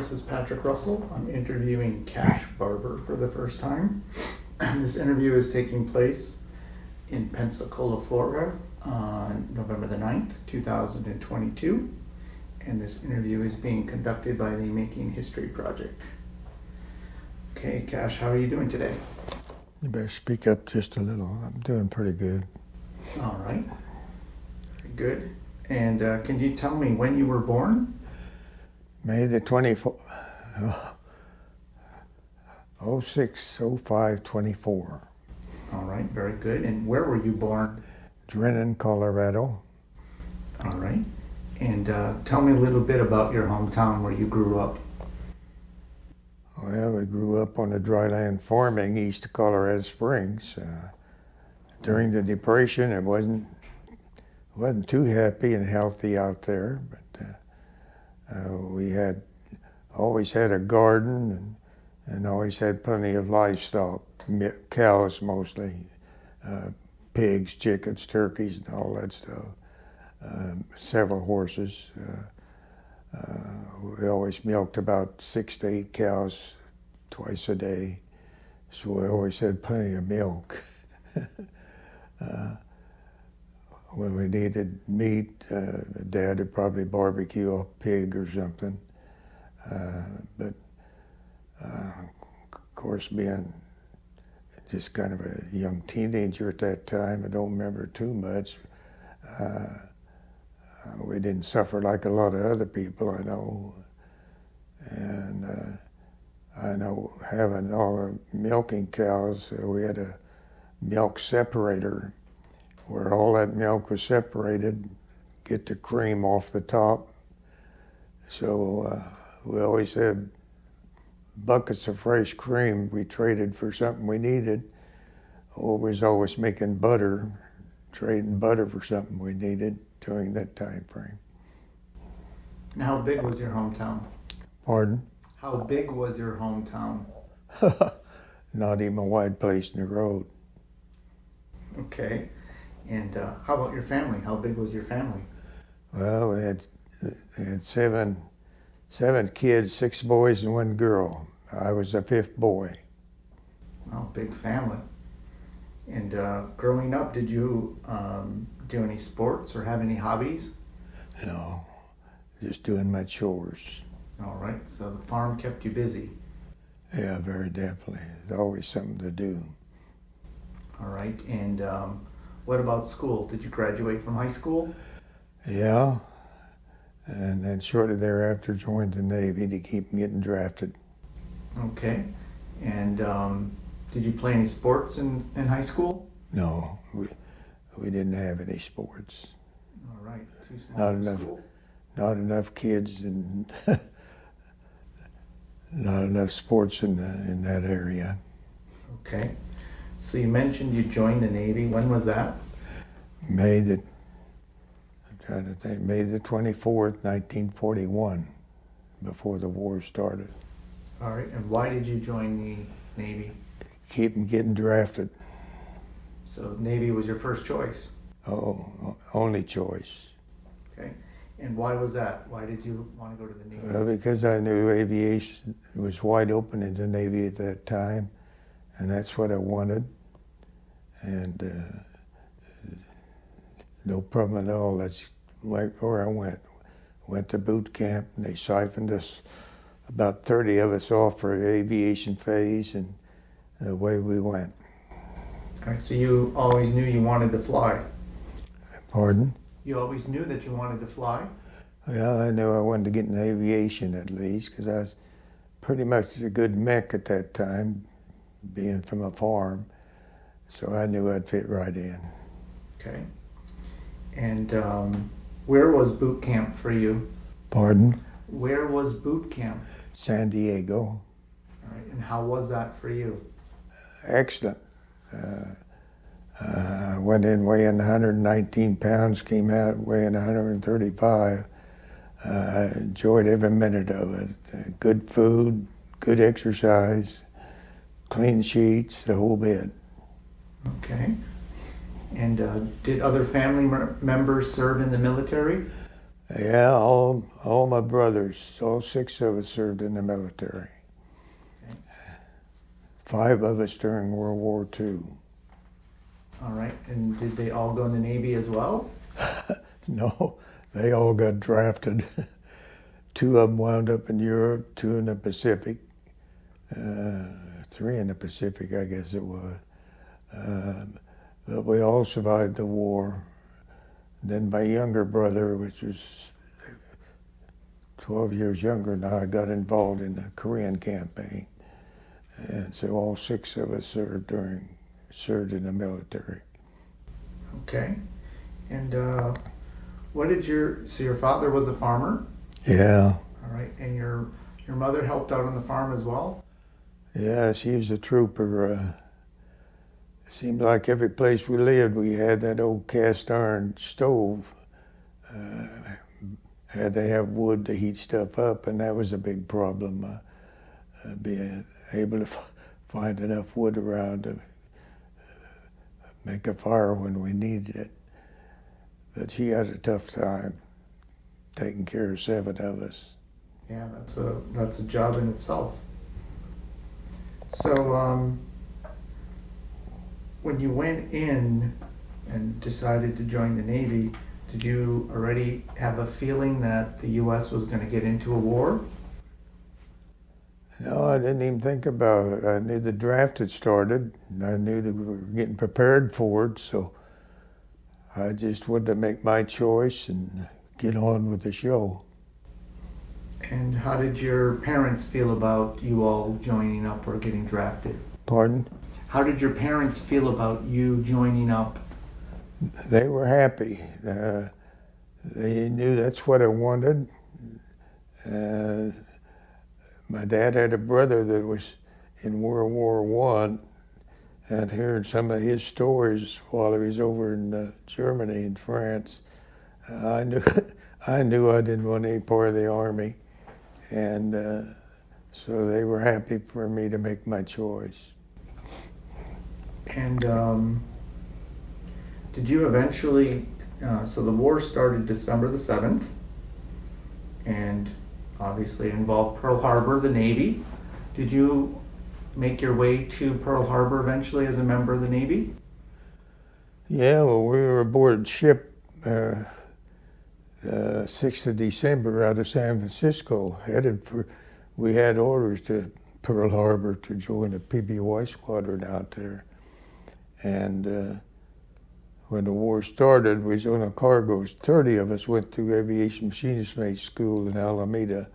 This is Patrick Russell. I'm interviewing Cash Barber for the first time. This interview is taking place in Pensacola, Florida on November the 9th, 2022. And this interview is being conducted by the Making History Project. Okay, Cash, how are you doing today? You better speak up just a little. I'm doing pretty good. All right. Very good. And can you tell me when you were born? May the 24th, 06/05/24. All right, very good. And where were you born? Drennan, Colorado. All right. And tell me a little bit about your hometown where you grew up. Well, we grew up on a dryland farming east of Colorado Springs. During the Depression, it wasn't too happy and healthy out there, but we always had a garden and always had plenty of livestock, cows mostly, pigs, chickens, turkeys, and all that stuff. Several horses. We always milked about 6 to 8 cows twice a day, so we always had plenty of milk. When we needed meat, Dad would probably barbecue a pig or something. But of course, being just kind of a young teenager at that time, I don't remember too much. We didn't suffer like a lot of other people I know. And I know having all the milking cows, we had a milk separator where all that milk was separated, get the cream off the top. So we always had buckets of fresh cream we traded for something we needed. Or we was always making butter, trading butter for something we needed during that time frame. And how big was your hometown? Pardon? How big was your hometown? Not even a wide place in the road. Okay. And how about your family? How big was your family? Well, we had seven kids, 6 boys and 1 girl. I was the 5th boy. Wow, big family. And growing up, did you do any sports or have any hobbies? No, just doing my chores. All right, so the farm kept you busy. Yeah, very definitely. There's always something to do. All right, and what about school? Did you graduate from high school? Yeah, and then shortly thereafter joined the Navy to keep getting drafted. Okay, and did you play any sports in high school? No, we didn't have any sports. All right, too small for school. Not enough kids and not enough sports in that area. Okay, so you mentioned you joined the Navy. When was that? May the 24th, 1941, before the war started. All right, and why did you join the Navy? Keep them getting drafted. So Navy was your first choice? Oh, only choice. Okay, and why was that? Why did you want to go to the Navy? Well, because I knew aviation was wide open in the Navy at that time, and that's what I wanted. And no problem at all. That's right where I went. Went to boot camp, and they siphoned us, about 30 of us off for the aviation phase, and away we went. All right, so you always knew you wanted to fly? Pardon? You always knew that you wanted to fly? Well, I knew I wanted to get in aviation at least, because I was pretty much a good mech at that time, being from a farm. So I knew I'd fit right in. Okay. And where was boot camp for you? Pardon? Where was boot camp? San Diego. All right, and how was that for you? Excellent. I went in weighing 119 pounds, came out weighing 135. I enjoyed every minute of it. Good food, good exercise, clean sheets, the whole bit. Okay. And did other family members serve in the military? Yeah, all my brothers, all 6 of us served in the military. Okay. 5 of us during World War II. All right, and did they all go in the Navy as well? No, they all got drafted. 2 of them wound up in Europe, 2 in the Pacific, 3 in the Pacific, I guess it was. But we all survived the war. Then my younger brother, which was 12 years younger than I, got involved in the Korean campaign. And so all 6 of us served in the military. Okay. And so your father was a farmer? Yeah. All right, and your mother helped out on the farm as well? Yeah, she was a trooper. Seemed like every place we lived, we had that old cast iron stove. Had to have wood to heat stuff up, and that was a big problem. Being able to find enough wood around to make a fire when we needed it. But she had a tough time taking care of 7 of us. Yeah, that's a job in itself. So when you went in and decided to join the Navy, did you already have a feeling that the U.S. was going to get into a war? No, I didn't even think about it. I knew the draft had started, and I knew that we were getting prepared for it, so I just wanted to make my choice and get on with the show. And how did your parents feel about you all joining up or getting drafted? Pardon? How did your parents feel about you joining up? They were happy. They knew that's what I wanted. My dad had a brother that was in World War I, and hearing some of his stories while he was over in Germany and France, I knew I didn't want any part of the Army, and so they were happy for me to make my choice. And did you eventually, so the war started December the 7th, and obviously involved Pearl Harbor, the Navy. Did you make your way to Pearl Harbor eventually as a member of the Navy? Yeah, well, we were aboard ship 6th of December out of San Francisco, we had orders to Pearl Harbor to join the PBY squadron out there. And when the war started, we was on a cargo. 30 of us went through Aviation Machinist Mate School in Alameda.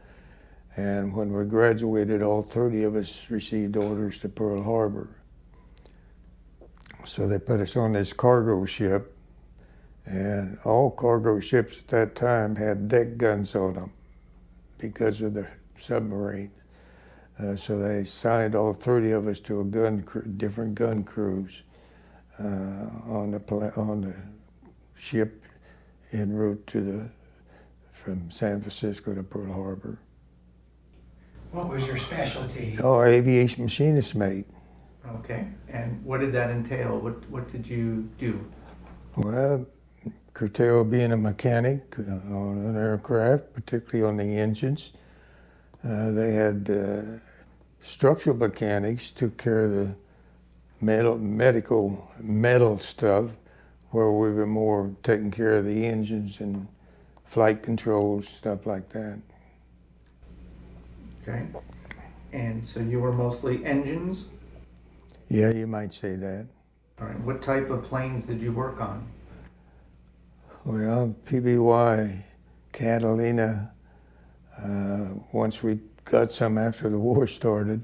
And when we graduated, all 30 of us received orders to Pearl Harbor. So they put us on this cargo ship, and all cargo ships at that time had deck guns on them because of the submarine. So they assigned all 30 of us to different gun crews on the ship en route from San Francisco to Pearl Harbor. What was your specialty? Oh, aviation machinist mate. Okay, and what did that entail? What did you do? Well, curtail being a mechanic on an aircraft, particularly on the engines. They had structural mechanics, took care of the metal stuff, where we were more taking care of the engines and flight controls, stuff like that. Okay, and so you were mostly engines? Yeah, you might say that. All right, what type of planes did you work on? Well, PBY, Catalina, once we got some after the war started,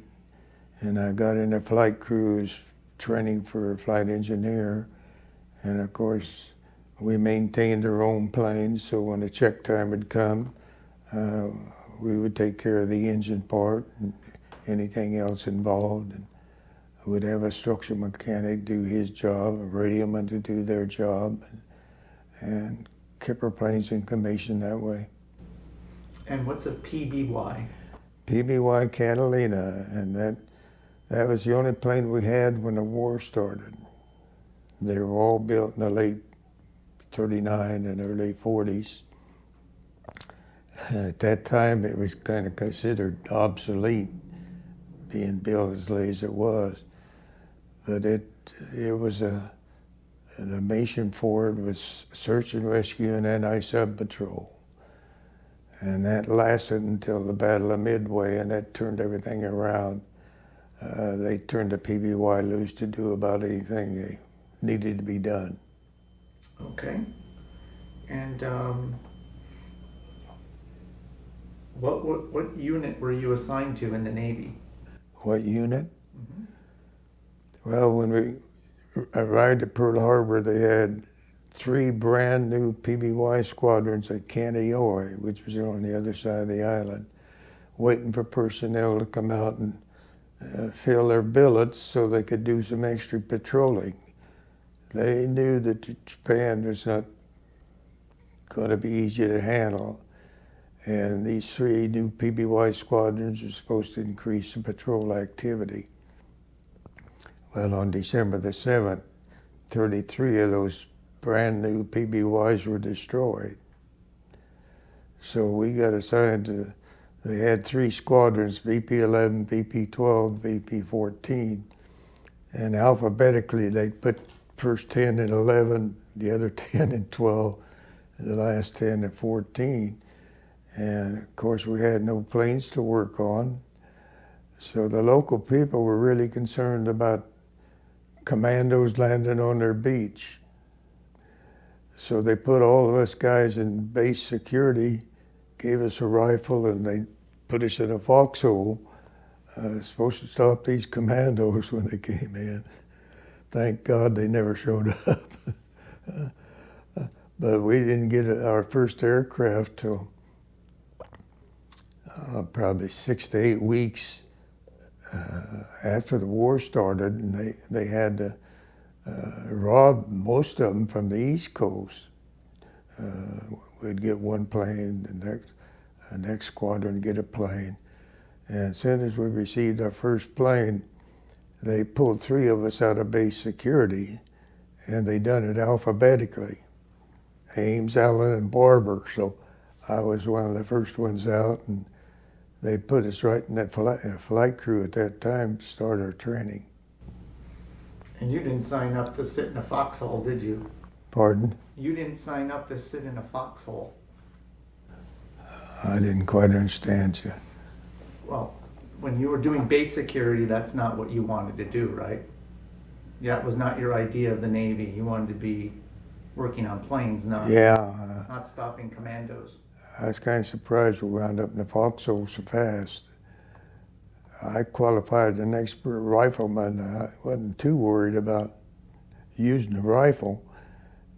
and I got into flight crews training for a flight engineer, and of course we maintained our own planes, so when the check time would come, we would take care of the engine part and anything else involved, and we'd have a structural mechanic do his job, a radioman to do their job, and kept our planes in commission that way. And what's a PBY? PBY Catalina, and that was the only plane we had when the war started. They were all built in the late 39 and early 40s. And at that time, it was kind of considered obsolete, being built as late as it was. But it was the mission for it was search and rescue and anti-sub patrol. And that lasted until the Battle of Midway, and that turned everything around. They turned the PBY loose to do about anything they needed to be done. Okay. And what unit were you assigned to in the Navy? What unit? Well, when we arrived at Pearl Harbor, they had 3 brand new PBY squadrons at Kaneohe, which was on the other side of the island, waiting for personnel to come out and fill their billets so they could do some extra patrolling. They knew that Japan was not going to be easy to handle, and these 3 new PBY squadrons were supposed to increase the patrol activity. Well, on December the 7th, 33 of those brand new PBYs were destroyed. So we got assigned to, they had 3 squadrons, VP-11, VP-12, VP-14, and alphabetically they put first 10 and 11, the other 10 and 12, and the last 10 and 14. And of course we had no planes to work on, so the local people were really concerned about commandos landing on their beach. So they put all of us guys in base security, gave us a rifle, and they put us in a foxhole, supposed to stop these commandos when they came in. Thank God they never showed up. But we didn't get our first aircraft till probably 6 to 8 weeks after the war started, and they had to rob most of them from the East Coast. We'd get one plane, the next squadron would get a plane, and as soon as we received our first plane, they pulled 3 of us out of base security, and they done it alphabetically, Ames, Allen, and Barber. So I was one of the first ones out, and they put us right in that flight crew at that time to start our training. And you didn't sign up to sit in a foxhole, did you? Pardon? You didn't sign up to sit in a foxhole. I didn't quite understand you. Well, when you were doing base security, that's not what you wanted to do, right? Yeah, it was not your idea of the Navy. You wanted to be working on planes, not stopping commandos. I was kind of surprised we wound up in the foxhole so fast. I qualified as an expert rifleman. I wasn't too worried about using a rifle,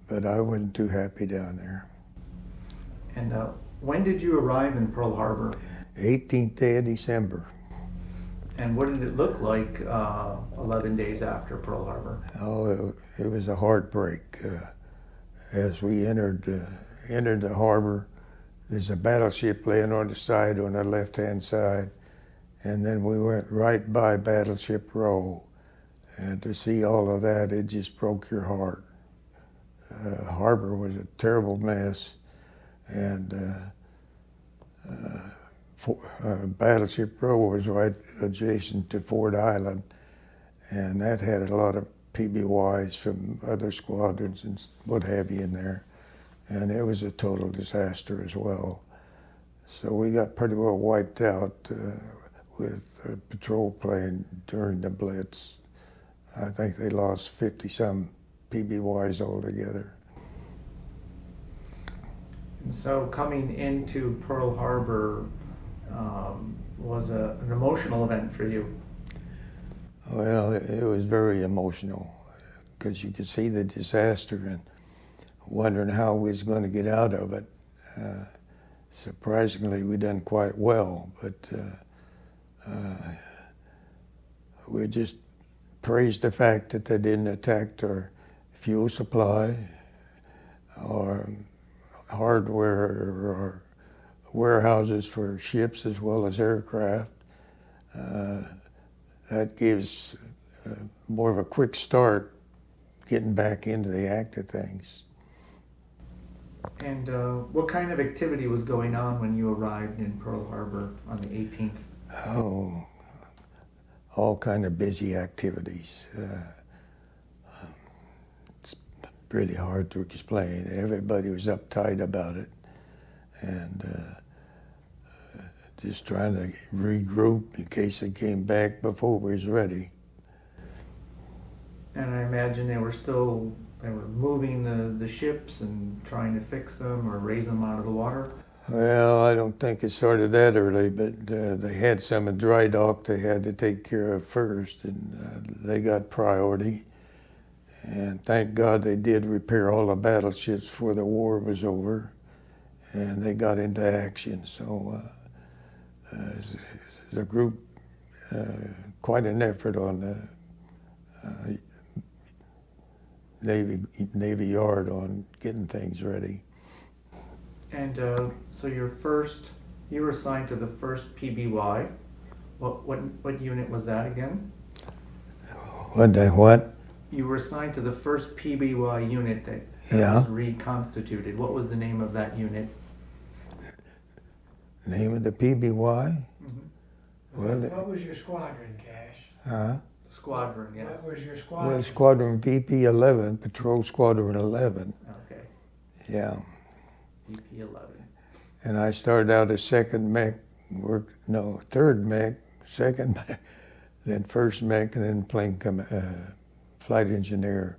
but I wasn't too happy down there. And when did you arrive in Pearl Harbor? 18th day of December. And what did it look like 11 days after Pearl Harbor? Oh, it was a heartbreak. As we entered the harbor, there's a battleship laying on the side on the left-hand side, and then we went right by Battleship Row. And to see all of that, it just broke your heart. Harbor was a terrible mess, and Battleship Row was right adjacent to Ford Island, and that had a lot of PBYs from other squadrons and what have you in there, and it was a total disaster as well. So we got pretty well wiped out with a patrol plane during the Blitz. I think they lost 50-some PBYs altogether. And so coming into Pearl Harbor was an emotional event for you. Well, it was very emotional because you could see the disaster and wondering how we was going to get out of it. Surprisingly, we done quite well, but we just praised the fact that they didn't attack our fuel supply or hardware or warehouses for ships as well as aircraft. That gives more of a quick start getting back into the act of things. And what kind of activity was going on when you arrived in Pearl Harbor on the 18th? Oh, all kind of busy activities. It's really hard to explain. Everybody was uptight about it, and just trying to regroup in case they came back before we was ready. And I imagine they were moving the ships and trying to fix them or raise them out of the water. Well, I don't think it started that early, but they had some in dry dock they had to take care of first, and they got priority. And thank God they did repair all the battleships before the war was over, and they got into action. So the group, quite an effort on the Navy Yard on getting things ready. And so you were assigned to the first PBY. What unit was that again? What? You were assigned to the first PBY unit that Yeah. was reconstituted. What was the name of that unit? Name of the PBY? Well, What was your squadron, Cash? huh? Squadron, yes. What was your squadron? Well, Squadron VP 11, Patrol Squadron 11. Okay, Yeah. VP 11. And I started out as second mech, third mech, second mech, then first mech, and then flight engineer.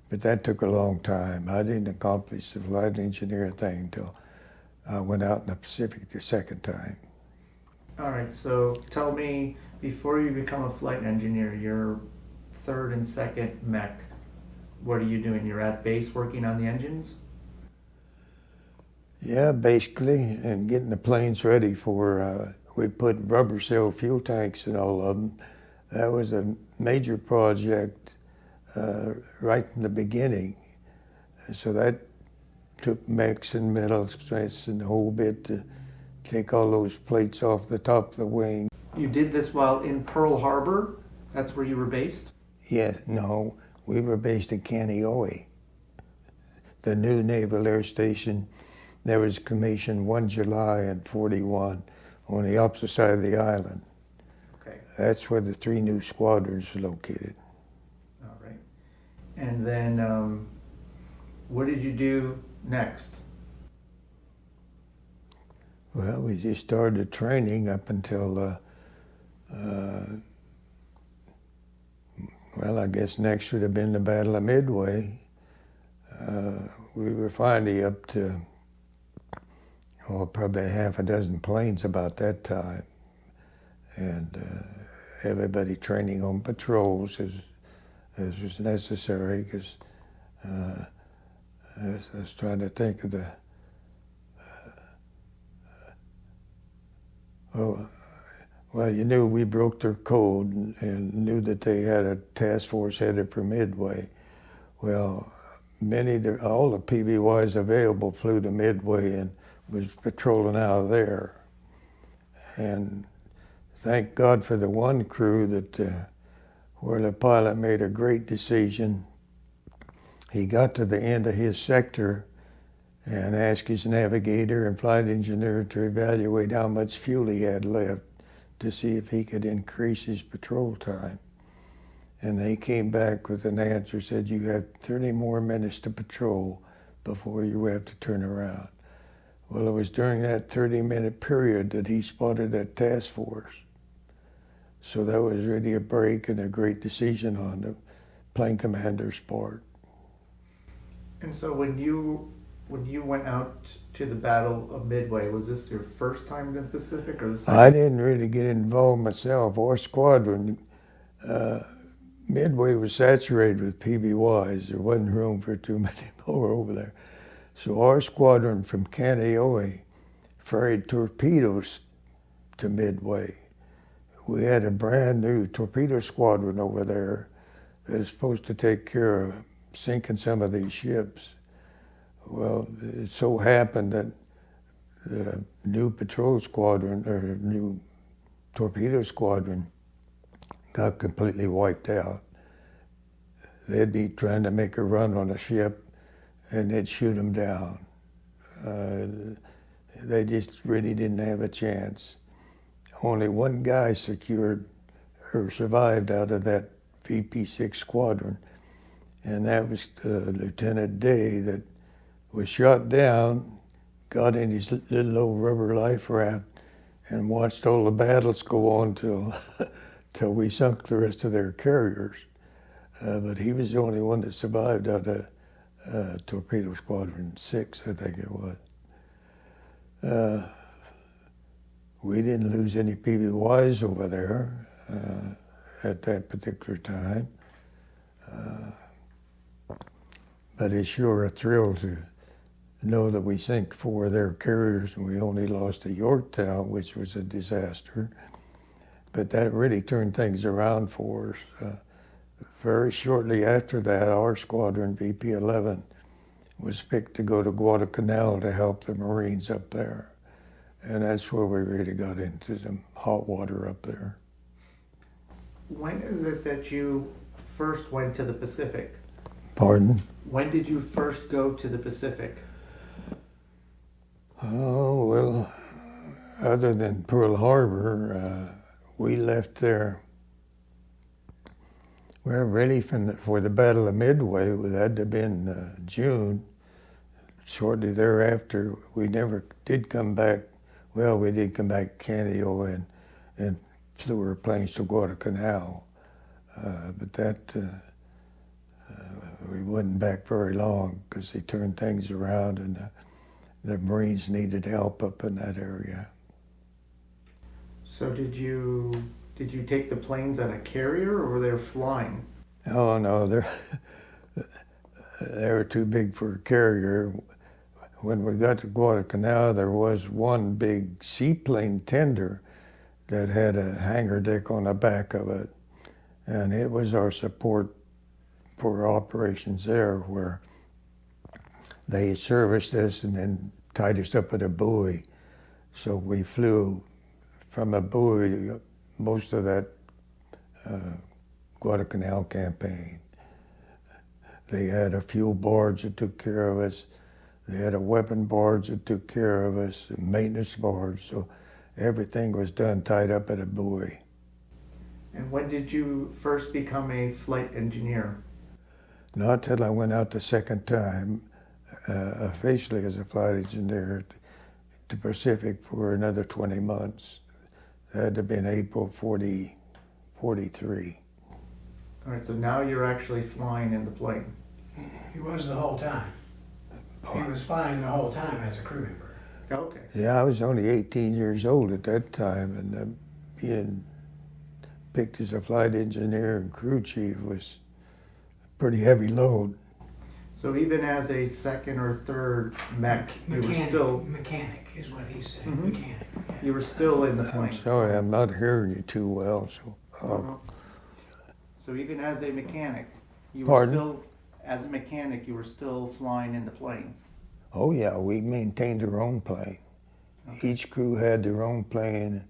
But that took a long time. I didn't accomplish the flight engineer thing until I went out in the Pacific the second time. All right, so tell me, before you become a flight engineer, your third and second mech, what are you doing? You're at base working on the engines? Yeah, basically, and getting the planes ready for, we put rubber cell fuel tanks in all of them. That was a major project right from the beginning. So that took mechs and metal splits and the whole bit to take all those plates off the top of the wing. You did this while in Pearl Harbor? That's where you were based? Yeah, no, we were based in Kaneohe, the new Naval Air Station. That was commissioned 1 July in 41 on the opposite side of the island. Okay, That's where the 3 new squadrons were located. all right. And then what did you do next? Well, we just started the training up until, well, I guess next would have been the Battle of Midway. We were finally up to, probably half a dozen planes about that time. And everybody training on patrols as was necessary, because I was trying to think of the, well, you knew we broke their code and knew that they had a task force headed for Midway. Well, all the PBYs available flew to Midway and was patrolling out of there. And thank God for the one crew that where the pilot made a great decision. He got to the end of his sector and asked his navigator and flight engineer to evaluate how much fuel he had left to see if he could increase his patrol time. And they came back with an answer, said you have 30 more minutes to patrol before you have to turn around. Well, it was during that 30-minute period that he spotted that task force. So that was really a break and a great decision on the plane commander's part. And so when you went out to the Battle of Midway, was this your first time in the Pacific or the second? I didn't really get involved myself. Our squadron, Midway was saturated with PBYs. There wasn't room for too many more over there. So our squadron from Kaneohe ferried torpedoes to Midway. We had a brand new torpedo squadron over there that was supposed to take care of sinking some of these ships. Well, it so happened that the new patrol squadron, or new torpedo squadron, got completely wiped out. They'd be trying to make a run on a ship and they'd shoot them down. They just really didn't have a chance. Only one guy secured or survived out of that VP6 squadron, and that was Lieutenant Day that was shot down, got in his little old rubber life raft, and watched all the battles go on till we sunk the rest of their carriers. But he was the only one that survived out of Torpedo Squadron 6, I think it was. We didn't lose any PBYs over there at that particular time. But it's sure a thrill to know that we sank 4 of their carriers and we only lost to Yorktown, which was a disaster. But that really turned things around for us. Very shortly after that, our squadron, VP-11, was picked to go to Guadalcanal to help the Marines up there. And that's where we really got into some hot water up there. When is it that you first went to the Pacific? Pardon? When did you first go to the Pacific? Oh, well, other than Pearl Harbor, we left there, well, really for the Battle of Midway. That had to have been June. Shortly thereafter, we never did come back. Well, we did come back to Canio and flew our planes to Guadalcanal. But that, we wasn't back very long because they turned things around and the Marines needed help up in that area. So did you take the planes on a carrier or were they flying? Oh no, they were too big for a carrier. When we got to Guadalcanal, there was one big seaplane tender that had a hangar deck on the back of it, and it was our support for operations there, where they serviced us and then tied us up at a buoy. So we flew from a buoy most of that Guadalcanal campaign. They had a fuel barge that took care of us. They had a weapon barge that took care of us, a maintenance barge. So everything was done tied up at a buoy. And when did you first become a flight engineer? Not till I went out the second time, officially as a flight engineer to Pacific for another 20 months. That had to have been April 43. All right, so now you're actually flying in the plane. He was the whole time. He was flying the whole time as a crew member. Okay. Yeah, I was only 18 years old at that time, and being picked as a flight engineer and crew chief was a pretty heavy load. So even as a second or third mech, you were still Mechanic is what he said. Mhm. Mechanic. Yeah. you were still in the I'm plane. sorry, I'm not hearing you too well. So even as a mechanic, you were Pardon? still, as a mechanic, you were still flying in the plane. Oh yeah, we maintained our own plane. Okay. Each crew had their own plane,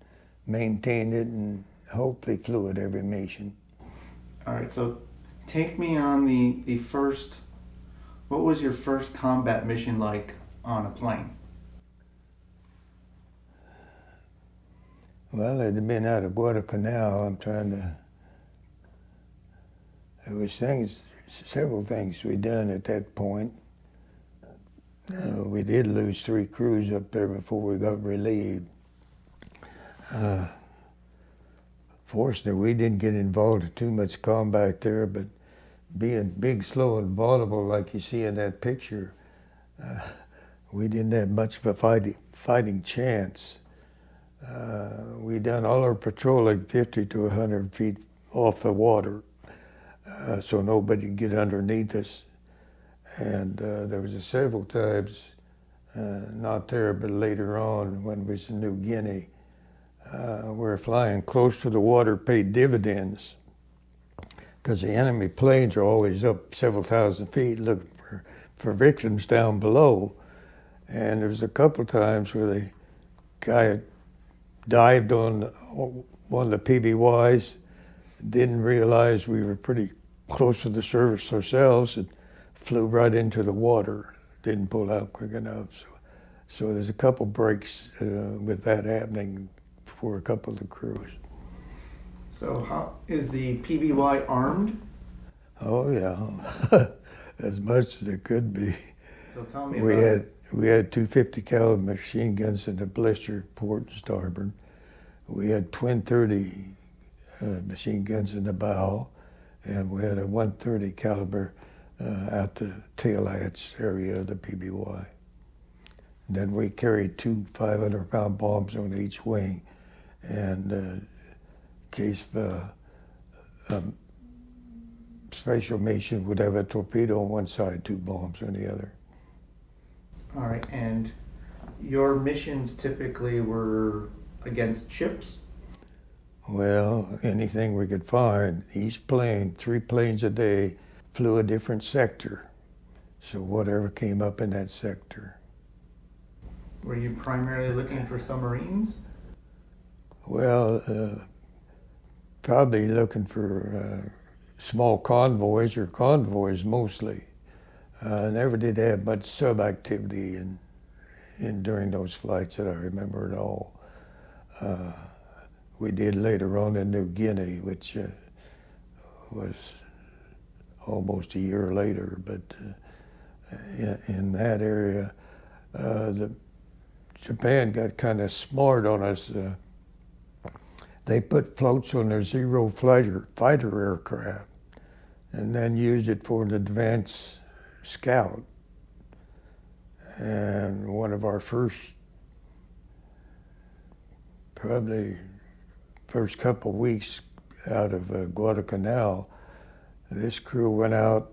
maintained it, and hopefully flew it every mission. All right, so take me on the first, what was your first combat mission like on a plane? Well, it had been out of Guadalcanal. There was several things we'd done at that point. We did lose 3 crews up there before we got relieved. Fortunately, we didn't get involved in too much combat there, but being big, slow, and vulnerable like you see in that picture, we didn't have much of a fighting chance. We done all our patrolling 50 to 100 feet off the water, so nobody could get underneath us. And there was several times, not there, but later on when we was in New Guinea, we were flying close to the water, paid dividends, because the enemy planes are always up several thousand feet looking for victims down below. And there was a couple times where the guy dived on one of the PBYs, didn't realize we were pretty close to the surface ourselves, and flew right into the water. Didn't pull out quick enough. So So there's a couple breaks with that happening for a couple of the crews. So how is the PBY armed? Oh yeah, as much as it could be. So tell me We about had it. 250 caliber machine guns in the blister, port and starboard. We had twin 30 machine guns in the bow, and we had a 130 caliber out the tail hatch area of the PBY. And then we carried two 500-pound bombs on each wing, and in case a special mission would have a torpedo on one side, two bombs on the other. All right, and your missions typically were against ships? Well, anything we could find. Each plane, 3 planes a day, flew a different sector. So whatever came up in that sector. Were you primarily looking for submarines? Well, probably looking for small convoys or convoys mostly. Never did have much sub-activity in during those flights that I remember at all. We did later on in New Guinea, which was almost a year later, but in that area, Japan got kind of smart on us. They put floats on their Zero fighter aircraft and then used it for an advanced scout. And one of our probably first couple of weeks out of Guadalcanal, this crew went out,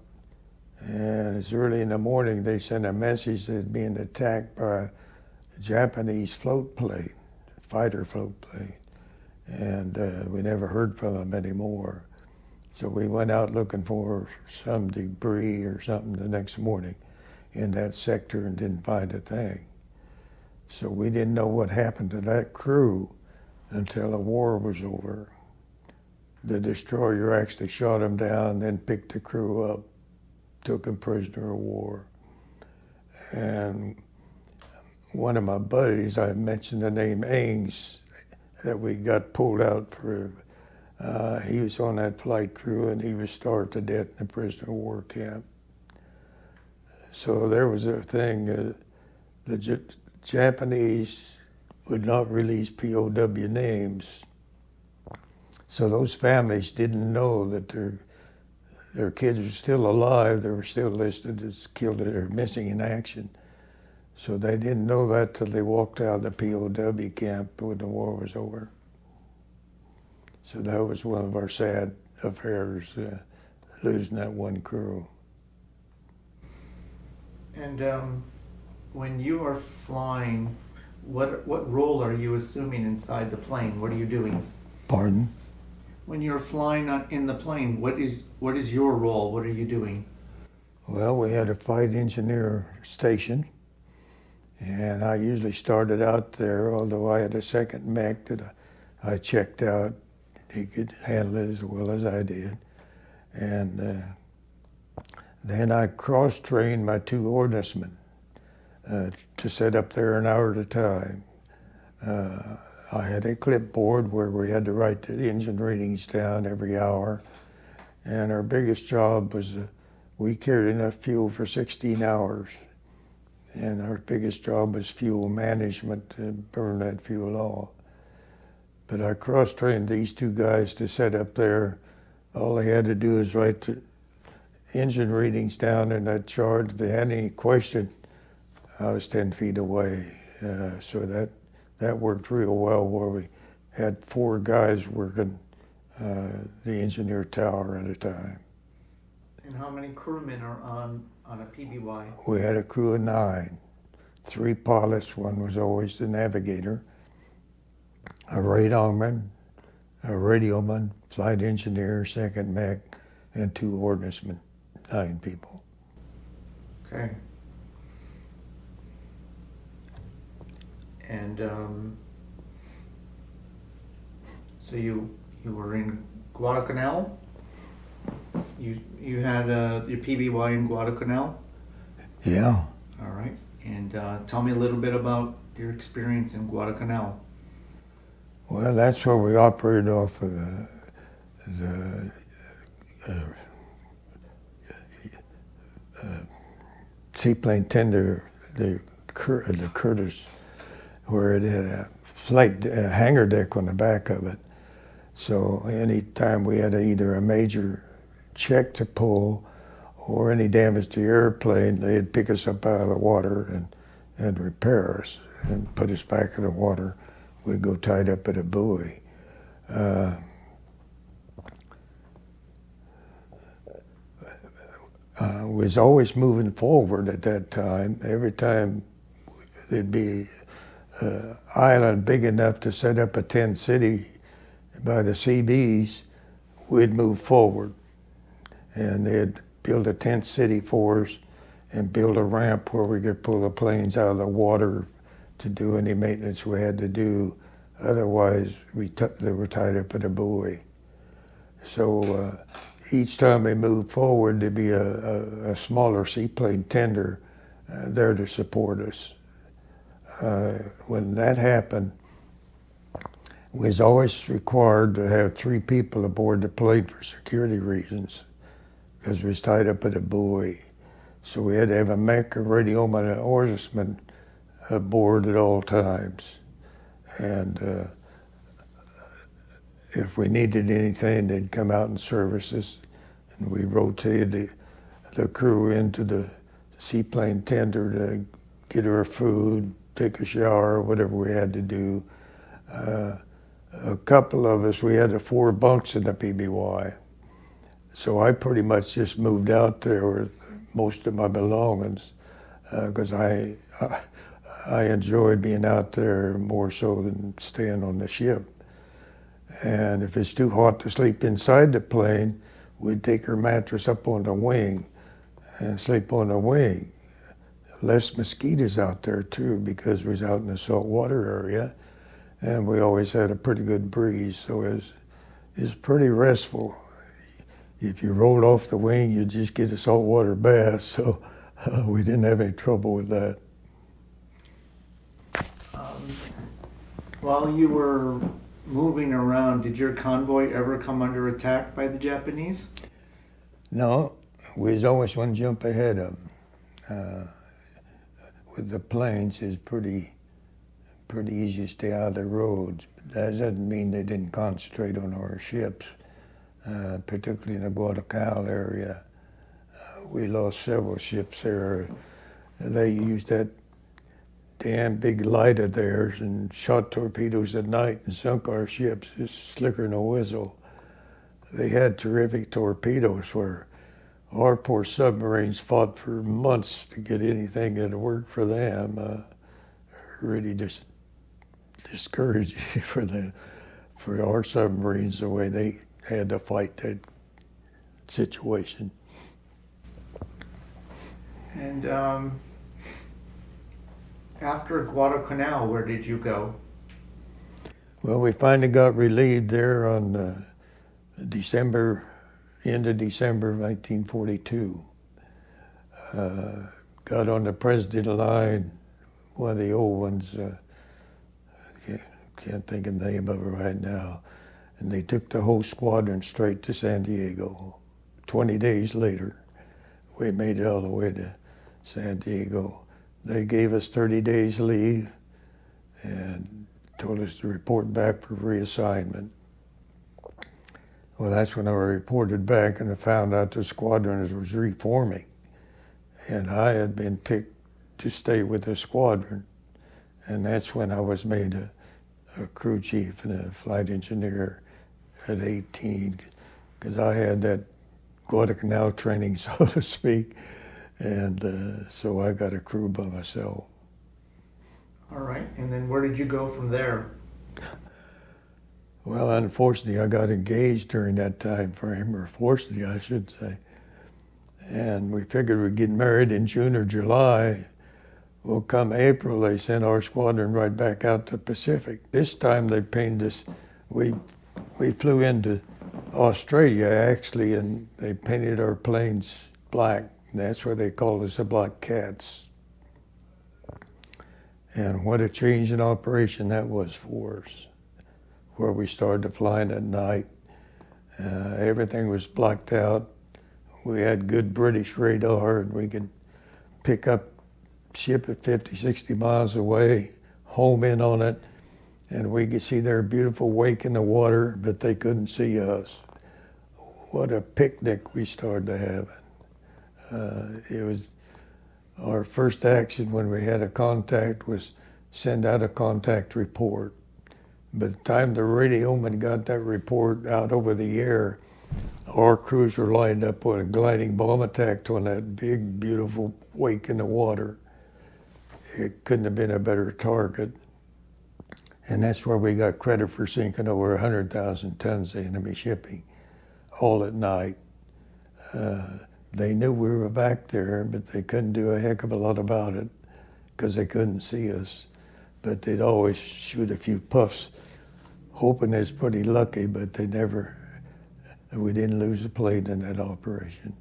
and it's early in the morning. They sent a message that they'd being attacked by a Japanese float plane, fighter float plane, and we never heard from them anymore. So we went out looking for some debris or something the next morning in that sector and didn't find a thing. So we didn't know what happened to that crew until the war was over. The destroyer actually shot them down, then picked the crew up, took them prisoner of war. And one of my buddies, I mentioned the name Ames, that we got pulled out for, he was on that flight crew and he was starved to death in the prisoner of war camp. So there was a thing, the Japanese would not release POW names. So those families didn't know that their kids were still alive. They were still listed as killed or missing in action. So they didn't know that till they walked out of the POW camp when the war was over. So that was one of our sad affairs, losing that one crew. And when you are flying, what role are you assuming inside the plane? What are you doing? Pardon? When you're flying in the plane, what is your role? What are you doing? Well, we had a flight engineer station, and I usually started out there, although I had a second mech that I checked out. He could handle it as well as I did. And then I cross-trained my 2 ordnancemen to sit up there an hour at a time. I had a clipboard where we had to write the engine readings down every hour. And our biggest job was we carried enough fuel for 16 hours. And our biggest job was fuel management, to burn that fuel off. But I cross-trained these 2 guys to sit up there. All they had to do is write the engine readings down in that chart. If they had any question, I was 10 feet away. So that worked real well, where we had 4 guys working the engineer tower at a time. And how many crewmen are on a PBY? We had a crew of 9, 3 pilots. One was always the navigator, a radarman, a radioman, flight engineer, second mech, and 2 ordnancemen, 9 people. Okay. And so you were in Guadalcanal? You had your PBY in Guadalcanal? Yeah. All right. And tell me a little bit about your experience in Guadalcanal. Well, that's where we operated off of the seaplane tender, the Curtis, where it had a flight hangar deck on the back of it. So anytime we had either a major check to pull or any damage to the airplane, they'd pick us up out of the water and repair us and put us back in the water. We'd go tied up at a buoy. Was always moving forward at that time. Every time there'd be an island big enough to set up a tent city by the CBs, we'd move forward. And they'd build a tent city for us and build a ramp where we could pull the planes out of the water to do any maintenance we had to do. Otherwise, they were tied up at a buoy. So each time we moved forward, there'd be a smaller seaplane tender there to support us. When that happened, we was always required to have 3 people aboard the plane for security reasons, because we was tied up at a buoy. So we had to have a mech, a radioman, and an oarsman aboard at all times. And if we needed anything, they'd come out and service us. And we rotated the crew into the seaplane tender to get our food, take a shower, whatever we had to do. A couple of us, we had 4 bunks in the PBY. So I pretty much just moved out there with most of my belongings because I enjoyed being out there more so than staying on the ship. And if it's too hot to sleep inside the plane, we'd take our mattress up on the wing and sleep on the wing. Less mosquitoes out there too, because we was out in the saltwater area, and we always had a pretty good breeze, so it was pretty restful. If you rolled off the wing, you'd just get a saltwater bath, so we didn't have any trouble with that. While you were moving around, did your convoy ever come under attack by the Japanese? No, we was always one jump ahead of them. With the planes, it's pretty easy to stay out of the roads. But that doesn't mean they didn't concentrate on our ships, particularly in the Guadalcanal area. We lost several ships there. They used that damn big light of theirs and shot torpedoes at night and sunk our ships, just slicker than a whistle. They had terrific torpedoes where our poor submarines fought for months to get anything that worked for them. Really just discouraged for our submarines the way they had to fight that situation. And after Guadalcanal, where did you go? Well, we finally got relieved there on end of December of 1942. Got on the President line, one of the old ones, can't think of the name of it right now, and they took the whole squadron straight to San Diego. 20 days later, we made it all the way to San Diego. They gave us 30 days leave and told us to report back for reassignment. Well, that's when I reported back and I found out the squadron was reforming. And I had been picked to stay with the squadron. And that's when I was made a crew chief and a flight engineer at 18, because I had that Guadalcanal training, so to speak. And so I got a crew by myself. All right, and then where did you go from there? Well, unfortunately, I got engaged during that time frame, or fortunately, I should say. And we figured we'd get married in June or July. Well, come April, they sent our squadron right back out to the Pacific. This time they painted us, we flew into Australia, actually, and they painted our planes black. And that's why they called us the Black Cats. And what a change in operation that was for us, where we started flying at night. Everything was blacked out. We had good British radar, and we could pick up ship at 50, 60 miles away, home in on it, and we could see their beautiful wake in the water, but they couldn't see us. What a picnic we started to have. It was our first action when we had a contact was send out a contact report. By the time the radioman got that report out over the air, our crews were lined up with a gliding bomb attack on that big, beautiful wake in the water. It couldn't have been a better target. And that's where we got credit for sinking over 100,000 tons of enemy shipping, all at night. They knew we were back there, but they couldn't do a heck of a lot about it because they couldn't see us. But they'd always shoot a few puffs, hoping they was pretty lucky, but we didn't lose a plane in that operation.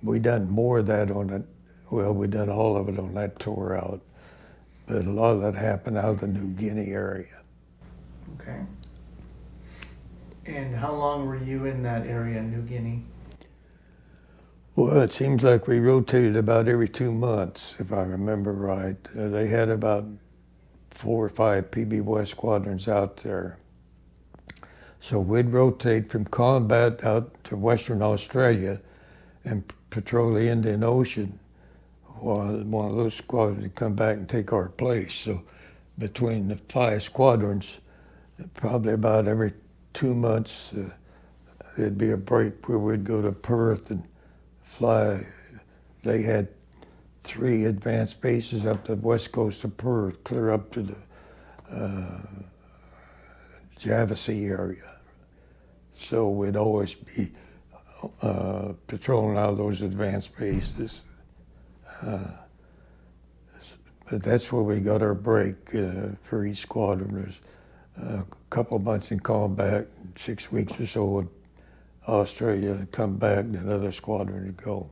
We done more of that on it. Well, we done all of it on that tour out, but a lot of that happened out of the New Guinea area. Okay. And how long were you in that area in New Guinea? Well, it seems like we rotated about every 2 months, if I remember right. They had about 4 or 5 PBY squadrons out there. So we'd rotate from combat out to Western Australia and patrol the Indian Ocean while one of those squadrons would come back and take our place. So between the 5 squadrons, probably about every 2 months, there'd be a break where we'd go to Perth and fly. They had 3 advanced bases up the west coast of Perth, clear up to the Java Sea area. So we'd always be patrolling out of those advanced bases. But that's where we got our break for each squadron. There's a couple of months in combat, 6 weeks or so in Australia, and come back, and another squadron to go.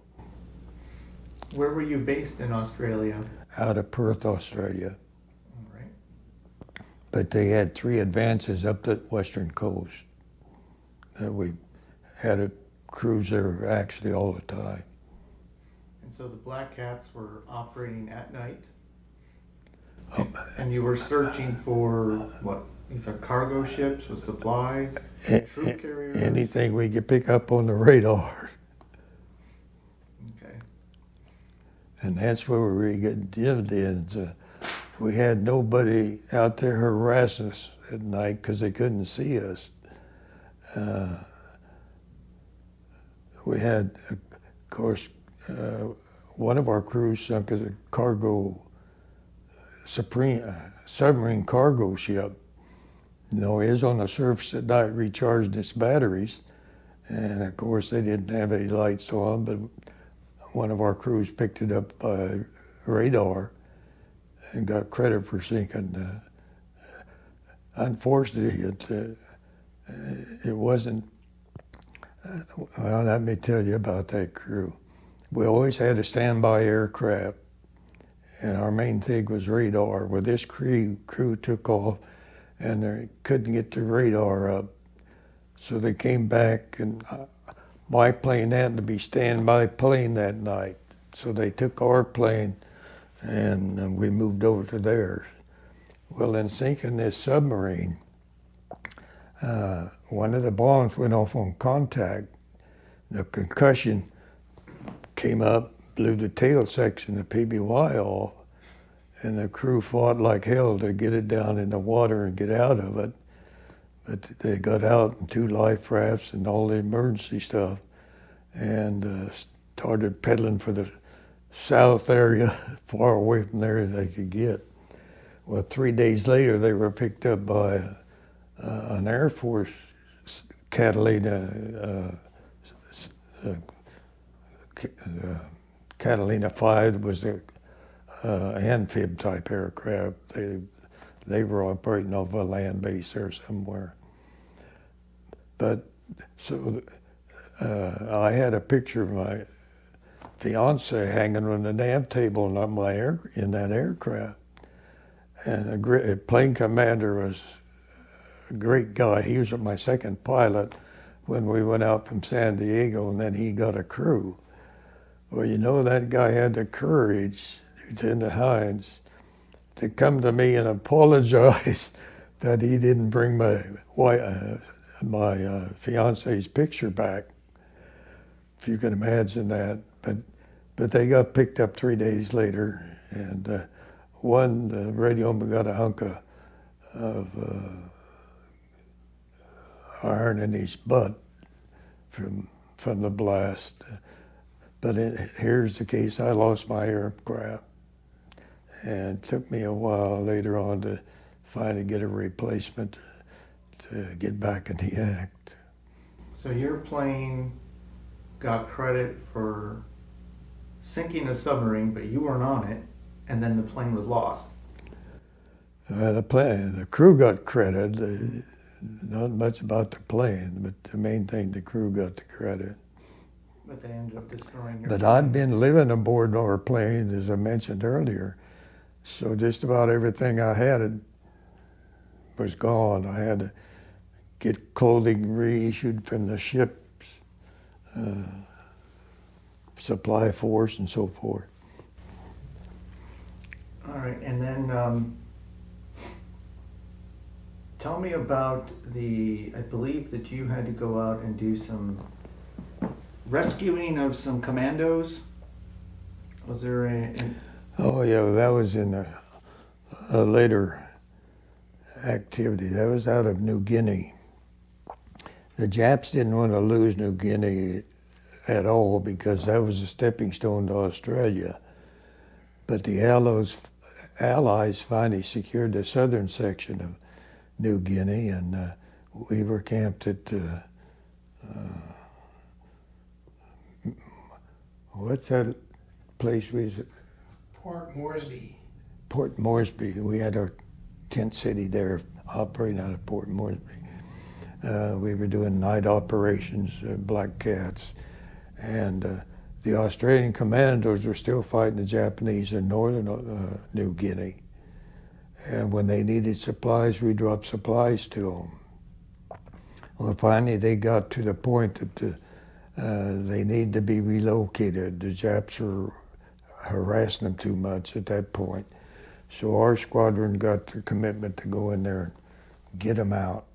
Where were you based in Australia? Out of Perth, Australia. All right. But they had 3 advances up the western coast. We had a cruiser actually all the time. And so the Black Cats were operating at night? Oh. And you were searching for what? These are cargo ships with supplies, troop carriers? Anything we could pick up on the radar. Okay. And that's where we were getting dividends. We had nobody out there harassing us at night because they couldn't see us. We had, of course, one of our crews sunk as a cargo submarine cargo ship. You know, it was on the surface at night recharging its batteries. And of course, they didn't have any lights on, but one of our crews picked it up by radar and got credit for sinking. Unfortunately, it wasn't, well, let me tell you about that crew. We always had a standby aircraft, and our main thing was radar. Well, this crew took off, and they couldn't get the radar up. So they came back, and my plane happened to be standby plane that night. So they took our plane, and we moved over to theirs. Well, in sinking this submarine, one of the bombs went off on contact. The concussion came up, blew the tail section of PBY off, and the crew fought like hell to get it down in the water and get out of it. But they got out in 2 life rafts and all the emergency stuff, and started pedaling for the south area, far away from there as they could get. Well, 3 days later, they were picked up by an Air Force Catalina, Catalina 5 was the amphib type aircraft. They were operating off a land base there somewhere. But so I had a picture of my fiance hanging on the nav table in that aircraft. And a plane commander was a great guy. He was my second pilot when we went out from San Diego, and then he got a crew. Well, you know, that guy had the courage, Lieutenant Hines, to come to me and apologize that he didn't bring my fiance's picture back, if you can imagine that. But they got picked up 3 days later, and the radioman got a hunk of iron in his butt from the blast. But here's the case: I lost my aircraft, and it took me a while later on to finally get a replacement to get back in the act. So your plane got credit for sinking a submarine, but you weren't on it, and then the plane was lost. The crew got credit. Not much about the plane, but the main thing, the crew got the credit. But they ended up destroying your But plane. I'd been living aboard our plane, as I mentioned earlier, so just about everything I had was gone. I had to get clothing reissued from the ship's supply force and so forth. All right, and then tell me about I believe that you had to go out and do some rescuing of some commandos. Was there Oh yeah, that was in a later activity. That was out of New Guinea. The Japs didn't want to lose New Guinea at all because that was a stepping stone to Australia. But the Allies finally secured the southern section of New Guinea, and we were camped at what's that place we was at? Port Moresby. Port Moresby. We had our tent city there, operating out of Port Moresby. We were doing night operations, Black Cats, and the Australian commandos were still fighting the Japanese in northern New Guinea. And when they needed supplies, we dropped supplies to them. Well, finally they got to the point that they need to be relocated. The Japs were harassing them too much at that point. So our squadron got the commitment to go in there and get them out.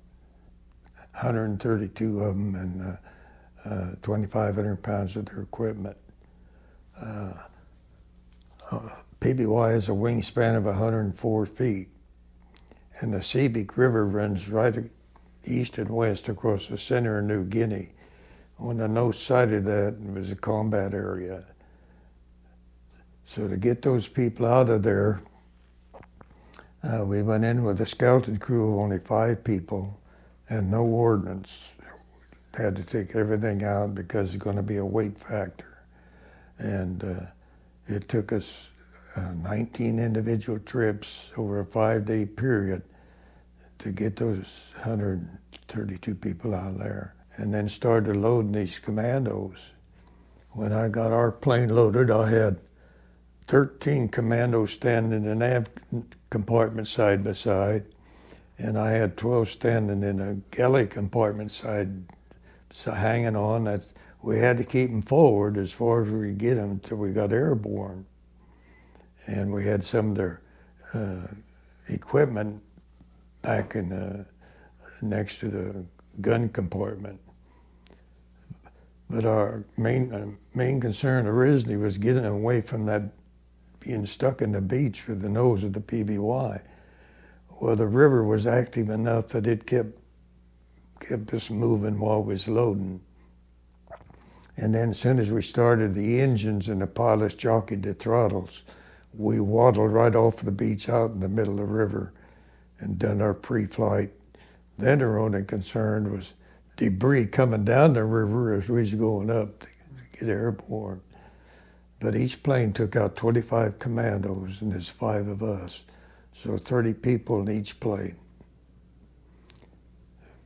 132 of them and 2,500 pounds of their equipment. PBY has a wingspan of 104 feet, and the Seebeek River runs right east and west across the center of New Guinea. On the north side of that was a combat area. So to get those people out of there, we went in with a skeleton crew of only 5 people and no ordnance. Had to take everything out because it's going to be a weight factor. And it took us 19 individual trips over a 5-day period to get those 132 people out of there, and then started loading these commandos. When I got our plane loaded, I had 13 commandos standing in the nav compartment side by side, and I had 12 standing in a galley compartment side, hanging on. We had to keep them forward as far as we could get them until we got airborne. And we had some of their equipment back in next to the gun compartment. But our main concern originally was getting away from that being stuck in the beach with the nose of the PBY. Well, the river was active enough that it kept us moving while we was loading. And then as soon as we started the engines and the pilots jockeyed the throttles, we waddled right off the beach out in the middle of the river and done our pre-flight. Then our only concern was debris coming down the river as we was going up to get airborne. But each plane took out 25 commandos, and there's 5 of us. So 30 people in each plane.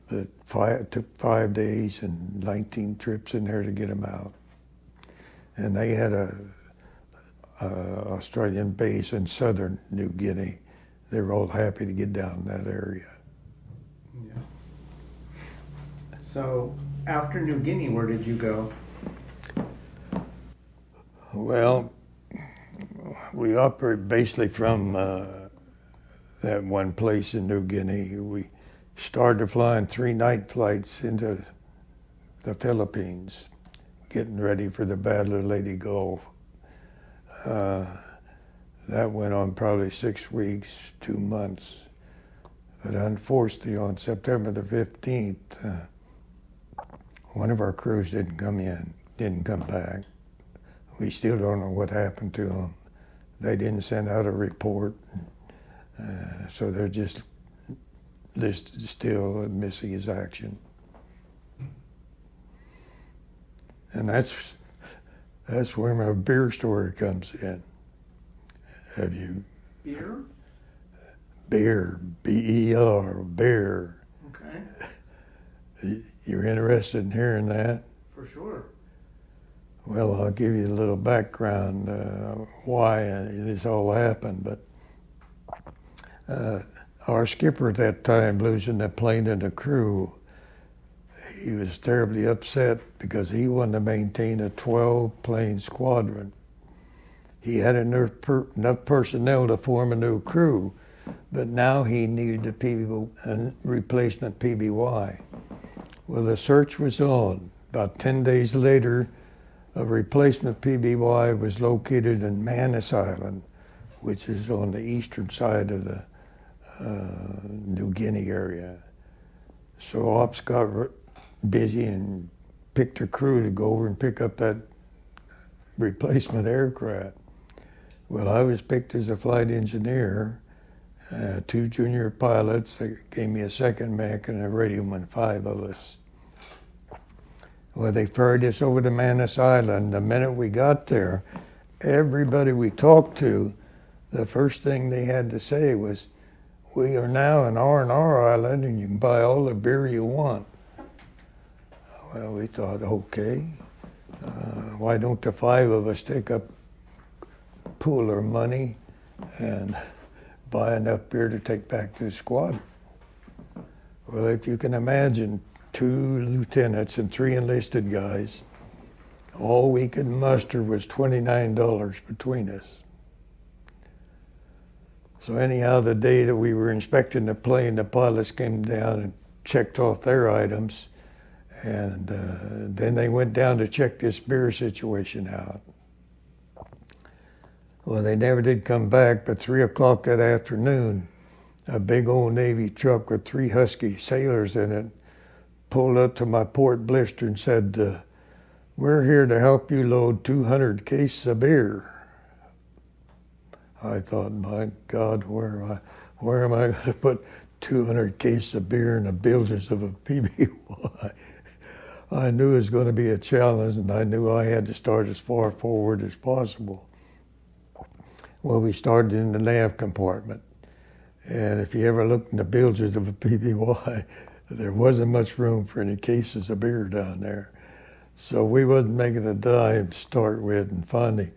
But it took 5 days and 19 trips in there to get them out. And they had a Australian base in southern New Guinea they were all happy to get down in that area. Yeah. So after New Guinea, where did you go? Well, we operate basically from that one place in New Guinea. We started flying 3 night flights into the Philippines, getting ready for the Battle of Leyte Gulf. That went on probably 6 weeks, 2 months. But unfortunately, on September the 15th, one of our crews didn't come back. We still don't know what happened to them. They didn't send out a report, so they're just listed still missing as action. And that's where my beer story comes in. Have you? Beer? Beer, B-E-R, beer. Okay, You're interested in hearing that? for sure. Well, I'll give you a little background why this all happened. But our skipper at that time, losing the plane and the crew, he was terribly upset because he wanted to maintain a 12-plane squadron. He had enough personnel to form a new crew, but now he needed a replacement PBY. Well, the search was on. About 10 days later, a replacement PBY was located in Manus Island, which is on the eastern side of the New Guinea area. So Ops got busy and picked a crew to go over and pick up that replacement aircraft. Well, I was picked as a flight engineer, 2 junior pilots. They gave me a second mech and a radioman, 5 of us. Well, they ferried us over to Manus Island. The minute we got there, everybody we talked to, the first thing they had to say was, "We are now in R&R Island and you can buy all the beer you want." Well, we thought, okay, why don't the 5 of us pool our money and buy enough beer to take back to the squad? Well, if you can imagine, 2 lieutenants and 3 enlisted guys, all we could muster was $29 between us. So anyhow, the day that we were inspecting the plane, the pilots came down and checked off their items, and then they went down to check this beer situation out. Well, they never did come back, but 3 o'clock that afternoon, a big old Navy truck with 3 husky sailors in it pulled up to my port blister and said, "We're here to help you load 200 cases of beer." I thought, my God, where am I going to put 200 cases of beer in the bilges of a PBY? I knew it was going to be a challenge, and I knew I had to start as far forward as possible. Well, we started in the nav compartment, and if you ever looked in the bilges of a PBY, there wasn't much room for any cases of beer down there. So we wasn't making a dime to start with, and finally,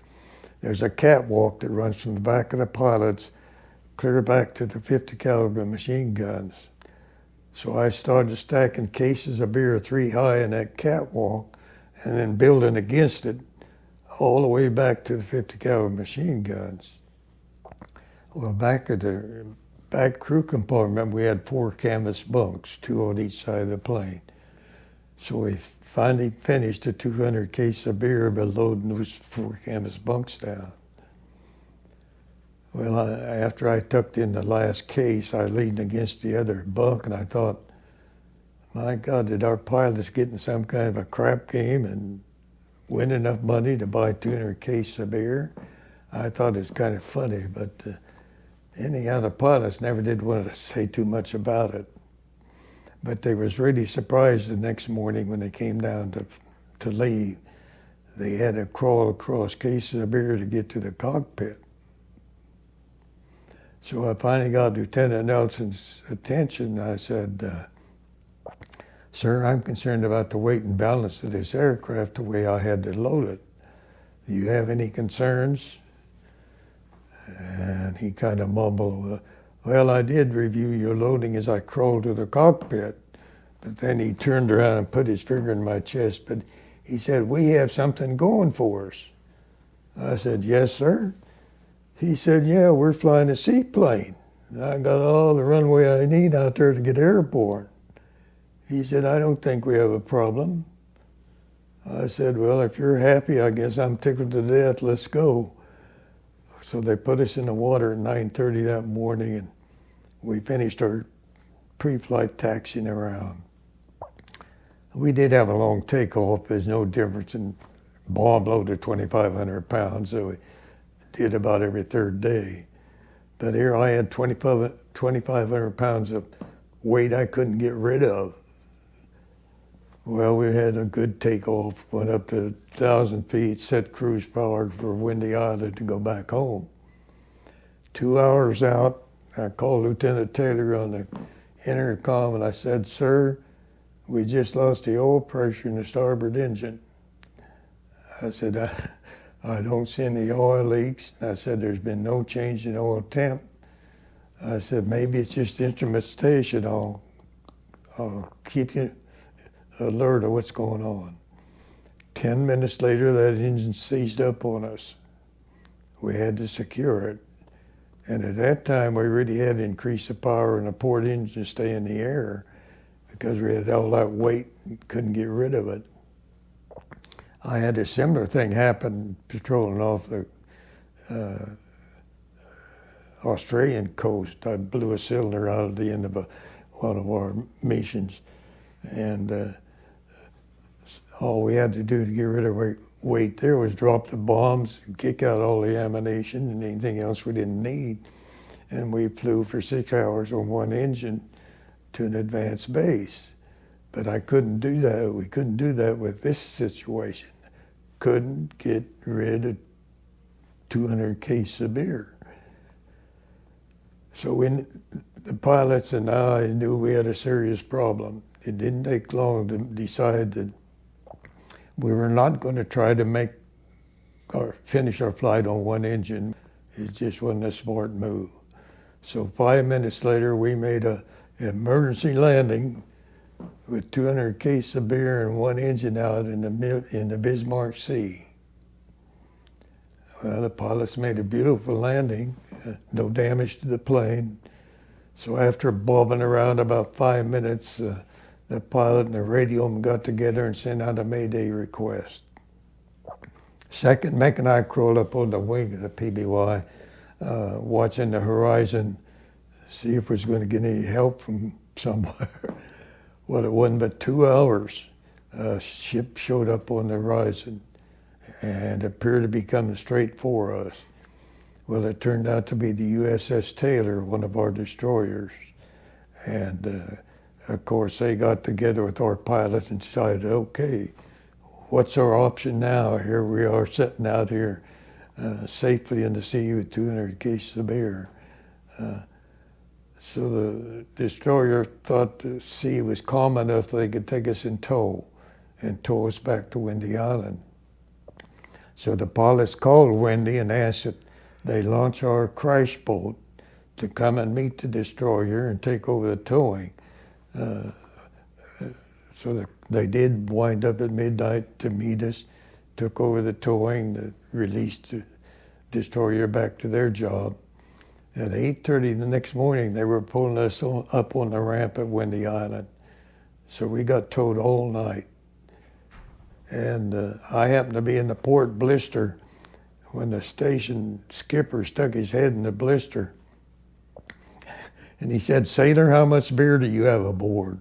there's a catwalk that runs from the back of the pilots clear back to the 50 caliber machine guns. So I started stacking cases of beer 3 high in that catwalk and then building against it all the way back to the 50 caliber machine guns. Well, back at the back crew compartment, we had 4 canvas bunks, 2 on each side of the plane. So we finally finished the 200 cases of beer by loading those 4 canvas bunks down. Well, after I tucked in the last case, I leaned against the other bunk and I thought, my God, did our pilots get in some kind of a crap game and win enough money to buy 200 cases of beer? I thought it was kind of funny, but anyhow, the pilots never did want to say too much about it. But they was really surprised the next morning when they came down to leave. They had to crawl across cases of beer to get to the cockpit. So I finally got Lieutenant Nelson's attention. I said, "Sir, I'm concerned about the weight and balance of this aircraft the way I had to load it. Do you have any concerns?" And he kind of mumbled, Well, I did review your loading as I crawled to the cockpit, but then he turned around and put his finger in my chest, but he said, we have something going for us. I said, yes, sir. He said, yeah, we're flying a seaplane. I got all the runway I need out there to get airborne. He said, I don't think we have a problem. I said, well, if you're happy, I guess I'm tickled to death. Let's go. So they put us in the water at 9:30 that morning, and we finished our pre-flight taxiing around. We did have a long takeoff. There's no difference in bomb load of 2,500 pounds, so we did about every third day. But here I had 2,500 pounds of weight I couldn't get rid of. Well, we had a good takeoff, went up to 1,000 feet, set cruise power for Windy Island to go back home. 2 hours out, I called Lieutenant Taylor on the intercom and I said, sir, we just lost the oil pressure in the starboard engine. I said, I don't see any oil leaks. I said, there's been no change in oil temp. I said, maybe it's just instrumentation. I'll keep you alert of what's going on. 10 minutes later, that engine seized up on us. We had to secure it. And at that time, we really had to increase the power in the port engine to stay in the air because we had all that weight and couldn't get rid of it. I had a similar thing happen patrolling off the Australian coast. I blew a cylinder out at the end of one of our missions. And all we had to do to get rid of weight there was drop the bombs, kick out all the ammunition and anything else we didn't need. And we flew for 6 hours on one engine to an advanced base. But I couldn't do that. We couldn't do that with this situation. Couldn't get rid of 200 cases of beer. So when the pilots and I knew we had a serious problem, it didn't take long to decide that we were not going to try to make or finish our flight on one engine. It just wasn't a smart move. So 5 minutes later, we made an emergency landing with 200 cases of beer and one engine out in the Bismarck Sea. Well, the pilots made a beautiful landing, no damage to the plane. So after bobbing around about 5 minutes, the pilot and the radio got together and sent out a Mayday request. Second mech and I crawled up on the wing of the PBY, watching the horizon, see if we was going to get any help from somewhere. Well, it wasn't but 2 hours. A ship showed up on the horizon and appeared to be coming straight for us. Well, it turned out to be the USS Taylor, one of our destroyers. And of course, they got together with our pilots and decided, okay, what's our option now? Here we are sitting out here safely in the sea with 200 cases of beer. So the destroyer thought the sea was calm enough they could take us in tow and tow us back to Windy Island. So the pilots called Windy and asked that they launch our crash boat to come and meet the destroyer and take over the towing. So they did wind up at midnight to meet us, took over the towing, released the destroyer back to their job. At 8:30 the next morning, they were pulling us up on the ramp at Windy Island. So we got towed all night. And I happened to be in the port blister when the station skipper stuck his head in the blister. And he said, "Sailor, how much beer do you have aboard?"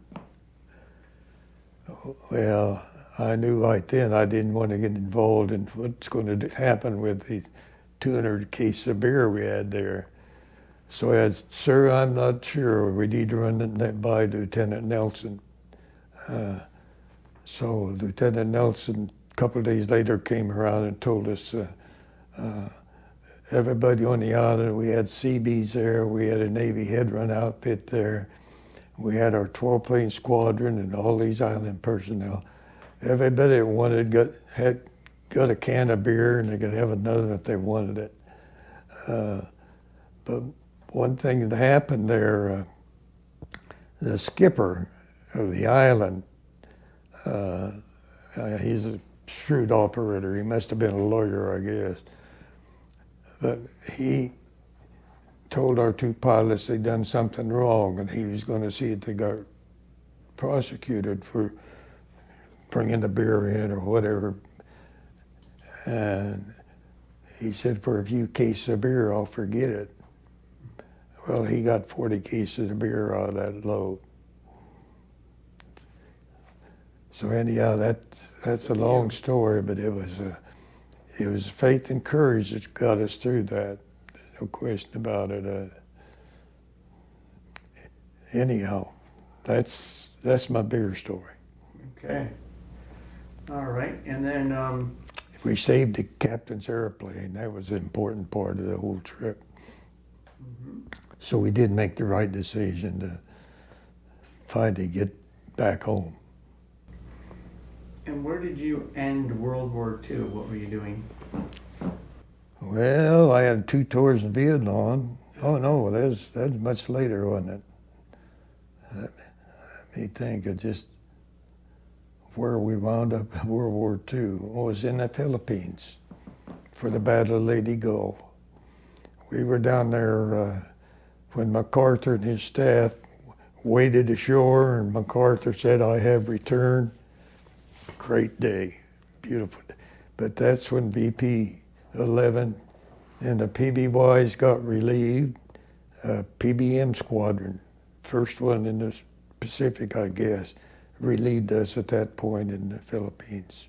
Well, I knew right then I didn't want to get involved in what's going to happen with the 200 cases of beer we had there. So I said, "Sir, I'm not sure. We need to run that by Lieutenant Nelson." So Lieutenant Nelson, a couple of days later, came around and told us, everybody on the island, we had Seabees there, we had a Navy head-run outfit there, we had our 12-plane squadron and all these island personnel. Everybody that wanted got a can of beer, and they could have another if they wanted it. But one thing that happened there, the skipper of the island, he's a shrewd operator. He must have been a lawyer, I guess. But he told our two pilots they'd done something wrong, and he was going to see if they got prosecuted for bringing the beer in or whatever. And he said, for a few cases of beer, I'll forget it. Well, he got 40 cases of beer out of that load. So anyhow, that's a long story, but it was faith and courage that got us through that. No question about it. Anyhow, that's my beer story. Okay. All right, and then We saved the captain's airplane. That was an important part of the whole trip. So we did make the right decision to finally get back home. and where did you end World War II? What were you doing? Well, I had 2 tours in Vietnam. Oh no, that's much later, wasn't it? Let me think of just where we wound up in World War II. I was in the Philippines for the Battle of Leyte Gulf. We were down there when MacArthur and his staff waded ashore, and MacArthur said, "I have returned." Great day, beautiful day. But that's when VP 11 and the PBYs got relieved. PBM Squadron, first one in the Pacific, I guess, relieved us at that point in the Philippines.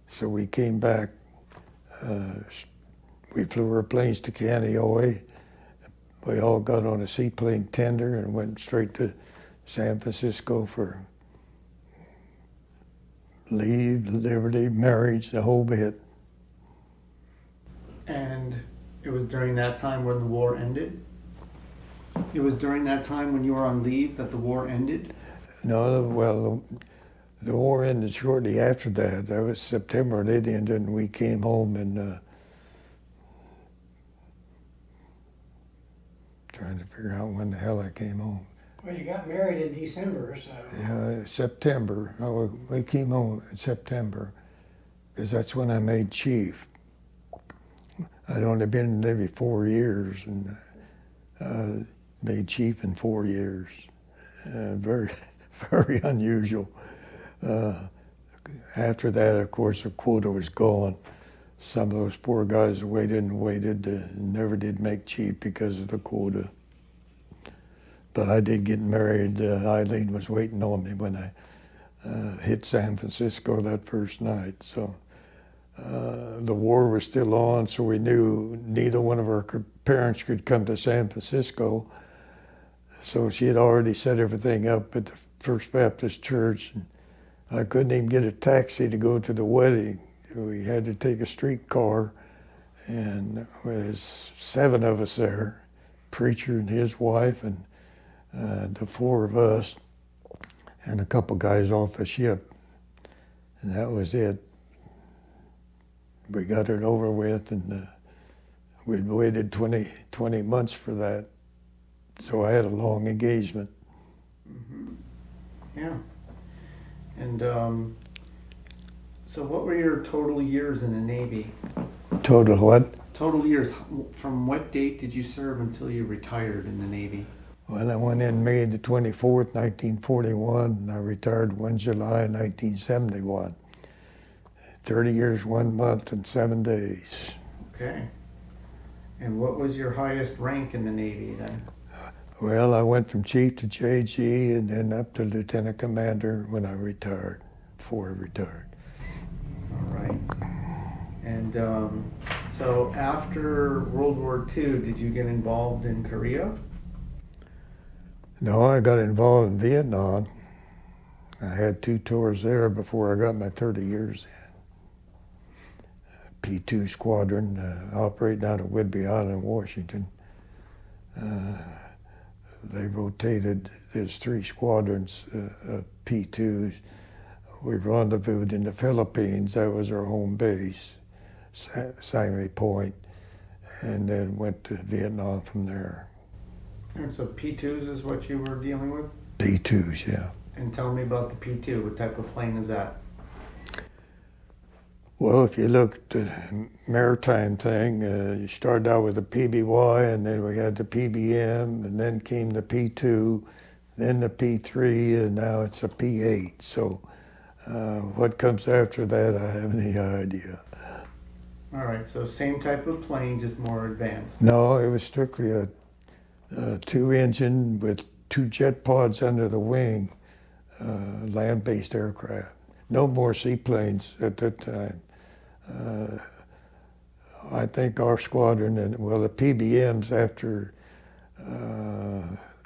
So we came back. We flew our planes to Kaneohe. We all got on a seaplane tender and went straight to San Francisco for leave, liberty, marriage, the whole bit. And it was during that time when the war ended? It was during that time when you were on leave that the war ended? No, well, the war ended shortly after that. That was September. It ended, and we came home and trying to figure out when the hell I came home. Well, you got married in December, so. Yeah, September. We came home in September because that's when I made chief. I'd only been in the Navy 4 years and made chief in 4 years. Very, very unusual. After that, of course, the quota was gone. Some of those poor guys waited and waited and never did make chief because of the quota. But I did get married. Eileen was waiting on me when I hit San Francisco that first night. So the war was still on, so we knew neither one of our parents could come to San Francisco. So she had already set everything up at the First Baptist Church. And I couldn't even get a taxi to go to the wedding. We had to take a streetcar, and there's 7 of us there, preacher and his wife, and the 4 of us, and a couple guys off the ship, and that was it. We got it over with, and we'd waited 20 months for that, so I had a long engagement. Mm-hmm. Yeah. And so what were your total years in the Navy? Total what? Total years. From what date did you serve until you retired in the Navy? Well, I went in May the 24th, 1941, and I retired 1 July 1971. 30 years, 1 month, and 7 days. Okay. And what was your highest rank in the Navy then? Well, I went from chief to JG and then up to lieutenant commander when I retired, before I retired. All right. And so after World War II, did you get involved in Korea? No, I got involved in Vietnam. I had 2 tours there before I got my 30 years in. P2 Squadron, operating out of Whidbey Island, Washington. They rotated, there's 3 squadrons of P2s. We rendezvoused in the Philippines. That was our home base, Sangley Point. and then went to Vietnam from there. And so P2s is what you were dealing with? P2s, yeah. And tell me about the P2. What type of plane is that? Well, if you look at the maritime thing, you started out with the PBY, and then we had the PBM, and then came the P2, then the P3, and now it's a P8. So what comes after that, I have any idea. All right, so same type of plane, just more advanced. No, it was strictly a two-engine with two jet pods under the wing, land-based aircraft. No more seaplanes at that time. I think our squadron, and well, the PBMs after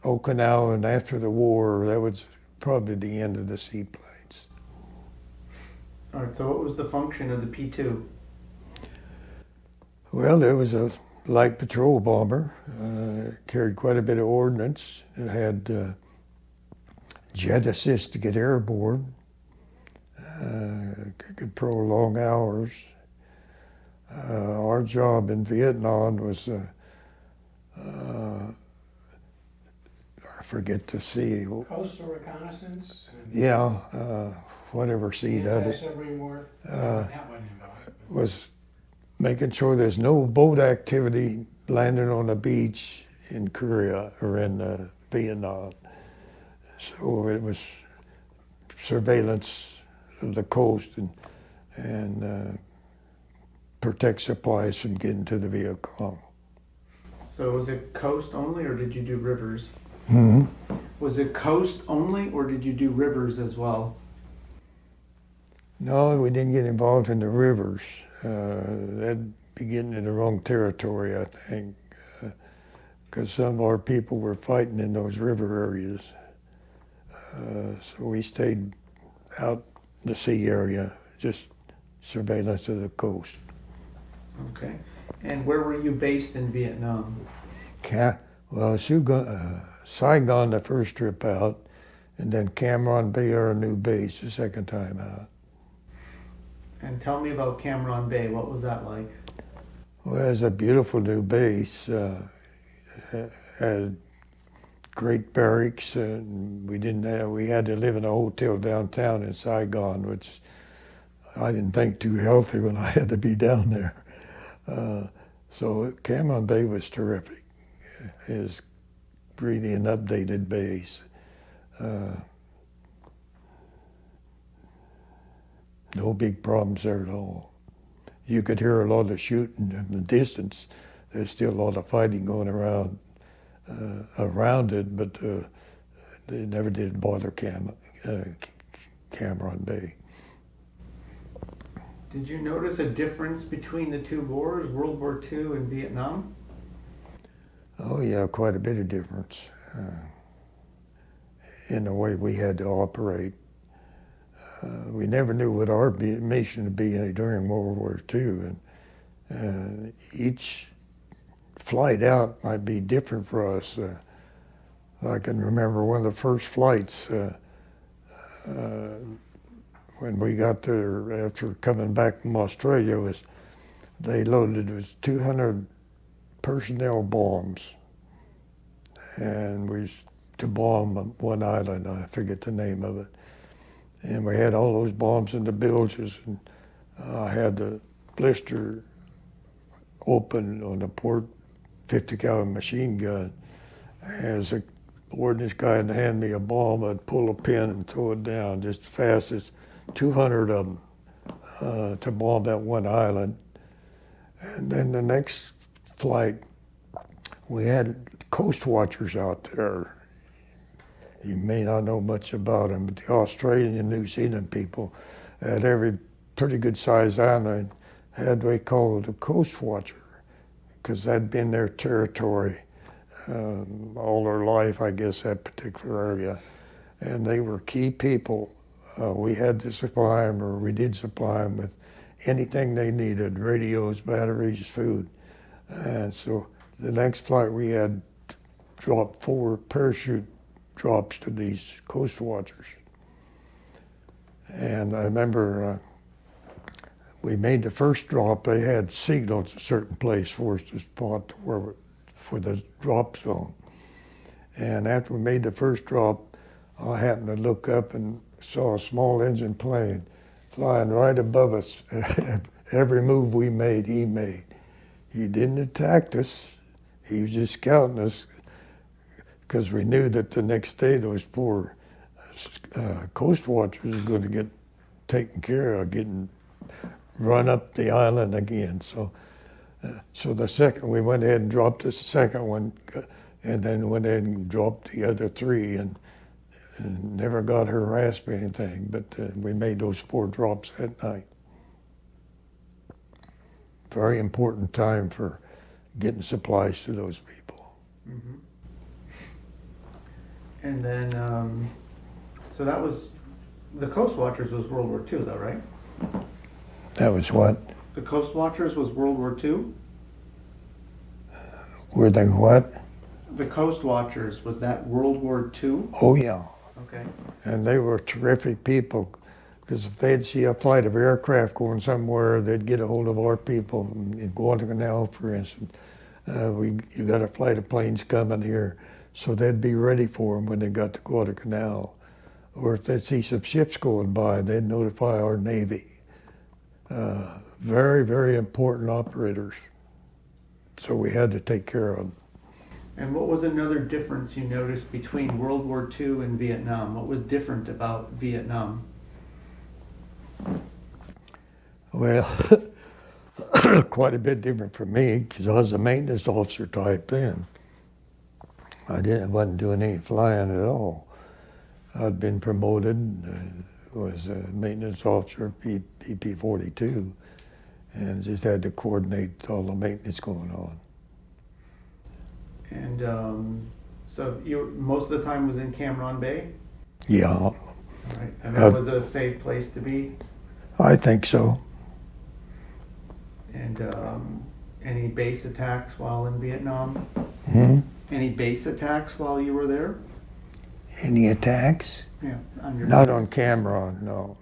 Okinawa and after the war, that was probably the end of the seaplanes. All right, so what was the function of the P2? Well, it was a light patrol bomber, carried quite a bit of ordnance. It had jet assist to get airborne, could control long hours. Our job in Vietnam was, I forget the sea. Coastal reconnaissance? And Yeah, whatever sea that is. anti-submarine war? That wasn't involved. Was making sure there's no boat activity landing on the beach in Korea or in Vietnam. So it was surveillance of the coast and protect supplies from getting to the Viet Cong. So was it coast only, or did you do rivers? Mm-hmm. Was it coast only, or did you do rivers as well? No, we didn't get involved in the rivers. That'd be getting in the wrong territory, I think, because some of our people were fighting in those river areas. So we stayed out the sea area, just surveillance of the coast. Okay. And where were you based in Vietnam? Well, Saigon the first trip out, and then Cam Ranh Bay, our new base, the second time out. And tell me about Cam Ranh Bay. What was that like? Well, it's a beautiful new base. Had great barracks, and we had to live in a hotel downtown in Saigon, which I didn't think too healthy when I had to be down there. So Cam Ranh Bay was terrific. It's really an updated base. No big problems there at all. You could hear a lot of shooting in the distance. There's still a lot of fighting going around it, but they never did bother Cam Ranh Bay. Did you notice a difference between the two wars, World War II and Vietnam? Oh yeah, quite a bit of difference in the way we had to operate. We never knew what our mission would be during World War II, and each flight out might be different for us. I can remember one of the first flights when we got there after coming back from Australia. They loaded 200 personnel bombs, and we used to bomb one island. I forget the name of it. And we had all those bombs in the bilges, and I had the blister open on the port 50 caliber machine gun. As a ordnance guy would hand me a bomb, I'd pull a pin and throw it down just as fast as 200 of them to bomb that one island. And then the next flight, we had coast watchers out there. You may not know much about them, but the Australian and New Zealand people at every pretty good sized island had what they called a coast watcher, because that'd been their territory all their life, I guess, that particular area. And they were key people. We had to supply them, or we did supply them with anything they needed, radios, batteries, food. And so the next flight we had dropped 4 parachute drops to these coast watchers. And I remember we made the first drop, they had signals a certain place for us to spot for the drop zone. And after we made the first drop, I happened to look up and saw a small engine plane flying right above us. Every move we made, he made. He didn't attack us. He was just scouting us because we knew that the next day those poor coast watchers were going to get taken care of, getting run up the island again. So the second, we went ahead and dropped the second one, and then went ahead and dropped the other three, and never got harassed or anything. But we made those 4 drops that night. Very important time for getting supplies to those people. Mm-hmm. And then, so that was, the Coast Watchers was World War II though, right? That was what? The Coast Watchers was World War II? Were they what? The Coast Watchers, was that World War II? Oh yeah. Okay. And they were terrific people, because if they'd see a flight of aircraft going somewhere, they'd get a hold of our people in Guadalcanal, for instance. You got a flight of planes coming here, so they'd be ready for them when they got to Guadalcanal. Or if they'd see some ships going by, they'd notify our Navy. Very, very important operators. So we had to take care of them. And what was another difference you noticed between World War II and Vietnam? What was different about Vietnam? Well, quite a bit different for me, because I was a maintenance officer type then. I wasn't doing any flying at all. I'd been promoted, was a maintenance officer, PP-42, and just had to coordinate all the maintenance going on. And so you most of the time was in Cam Bay? Yeah. All right. And that was a safe place to be? I think so. And any base attacks while in Vietnam? Hmm? Any base attacks while you were there? Any attacks? Yeah, on your Not base. on camera, no.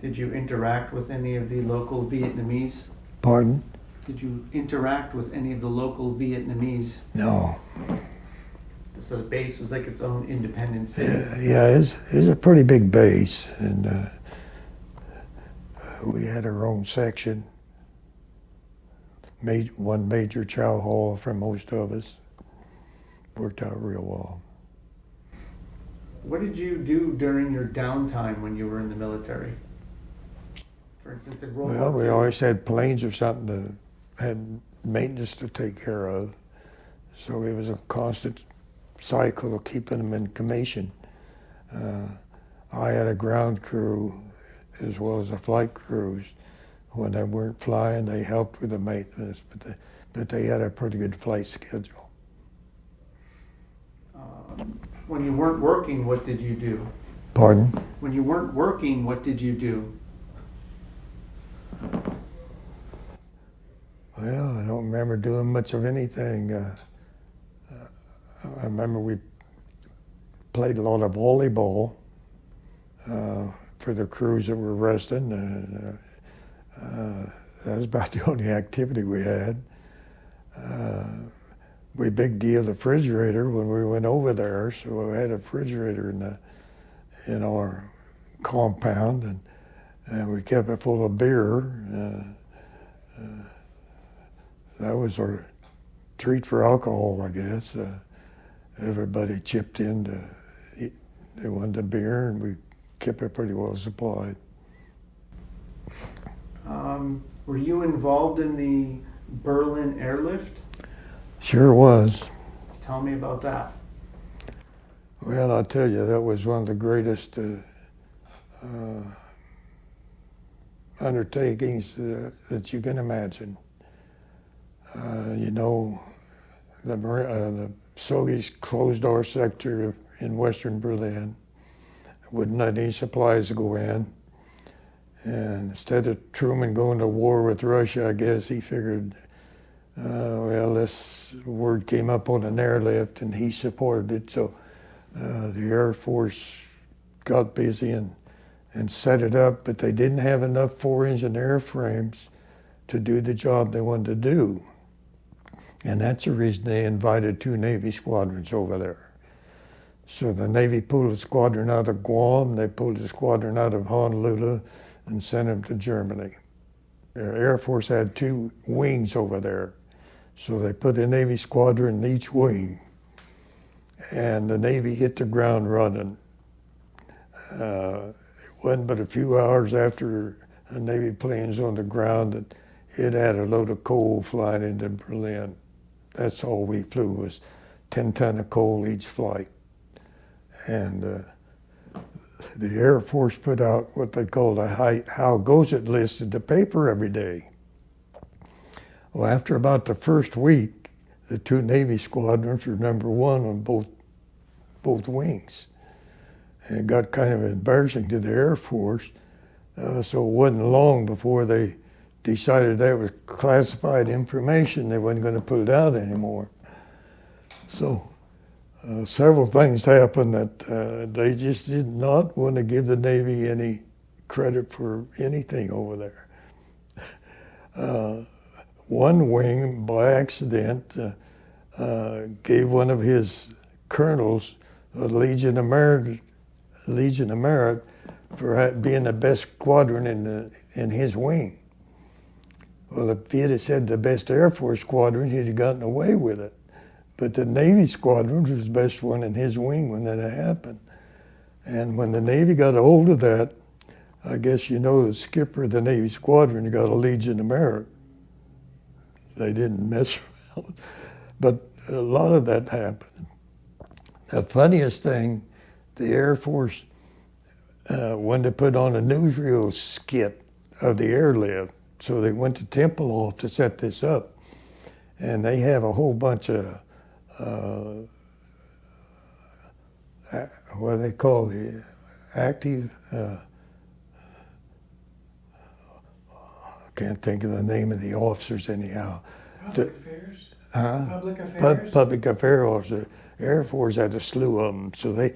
Did you interact with any of the local Vietnamese? Pardon? Did you interact with any of the local Vietnamese? No. So the base was like its own independent city? Yeah, it's a pretty big base, and we had our own section. One major chow hall for most of us. Worked out real well. What did you do during your downtime when you were in the military? For instance, in World Well, War we II? always had planes or something that had maintenance to take care of. So it was a constant cycle of keeping them in commission. I had a ground crew as well as the flight crews. When they weren't flying, they helped with the maintenance, but they had a pretty good flight schedule. When you weren't working, what did you do? Pardon? When you weren't working, what did you do? Well, I don't remember doing much of anything. I remember we played a lot of volleyball for the crews that were resting. That was about the only activity we had. We big deal the refrigerator when we went over there, so we had a refrigerator in our compound, and we kept it full of beer. That was our treat for alcohol, I guess. Everybody chipped in they wanted the beer, and we kept it pretty well supplied. Were you involved in the Berlin airlift? Sure was. Tell me about that. Well, I'll tell you, that was one of the greatest undertakings that you can imagine. You know, the Soviets closed our sector in Western Berlin, wouldn't let any supplies go in. And instead of Truman going to war with Russia, I guess he figured, well, this word came up on an airlift and he supported it. So the Air Force got busy and and set it up, but they didn't have enough 4-engine airframes to do the job they wanted to do. And that's the reason they invited 2 Navy squadrons over there. So the Navy pulled a squadron out of Guam, they pulled a squadron out of Honolulu, and sent them to Germany. The Air Force had 2 wings over there. So they put a Navy squadron in each wing. And the Navy hit the ground running. It wasn't but a few hours after a Navy plane was on the ground that it had a load of coal flying into Berlin. That's all we flew was 10 ton of coal each flight. And the Air Force put out what they called a how goes it list in the paper every day. Well, after about the first week, the 2 Navy squadrons were number 1 on both wings. And it got kind of embarrassing to the Air Force, so it wasn't long before they decided that was classified information. They wasn't going to put it out anymore. So several things happened that they just did not want to give the Navy any credit for anything over there. One wing, by accident, gave one of his colonels a Legion of Merit for being the best squadron in his wing. Well, if he had said the best Air Force squadron, he'd have gotten away with it. But the Navy squadron was the best one in his wing when that happened. And when the Navy got a hold of that, I guess you know the skipper of the Navy squadron got a Legion of Merit. They didn't mess around. But a lot of that happened. The funniest thing, the Air Force wanted to put on a newsreel skit of the airlift. So they went to Tempelhof to set this up. And they have a whole bunch of, what do they call the active, I can't think of the name of the officers anyhow. Public affairs? Huh? Public affairs? Public affairs officer. Air Force had a slew of them. So they,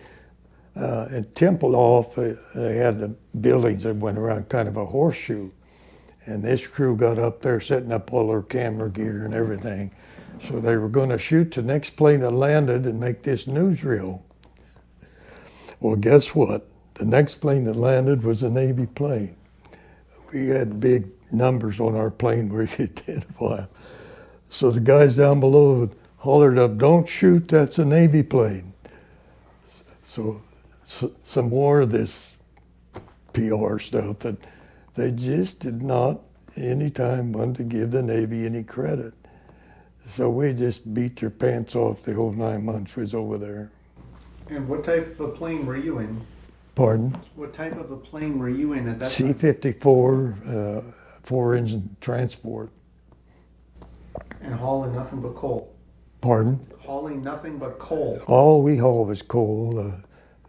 at Tempelhof, they had the buildings that went around kind of a horseshoe. And this crew got up there setting up all their camera gear and everything. So they were going to shoot the next plane that landed and make this newsreel. Well, guess what? The next plane that landed was a Navy plane. We had big numbers on our plane where you could identify them. So the guys down below hollered up, "Don't shoot, that's a Navy plane." So some more of this PR stuff that they just did not any time want to give the Navy any credit. So we just beat their pants off the whole 9 months we was over there. And what type of a plane were you in? Pardon? What type of a plane were you in at that time? C-54, 4-engine transport. And hauling nothing but coal. Pardon? Hauling nothing but coal. All we hauled was coal.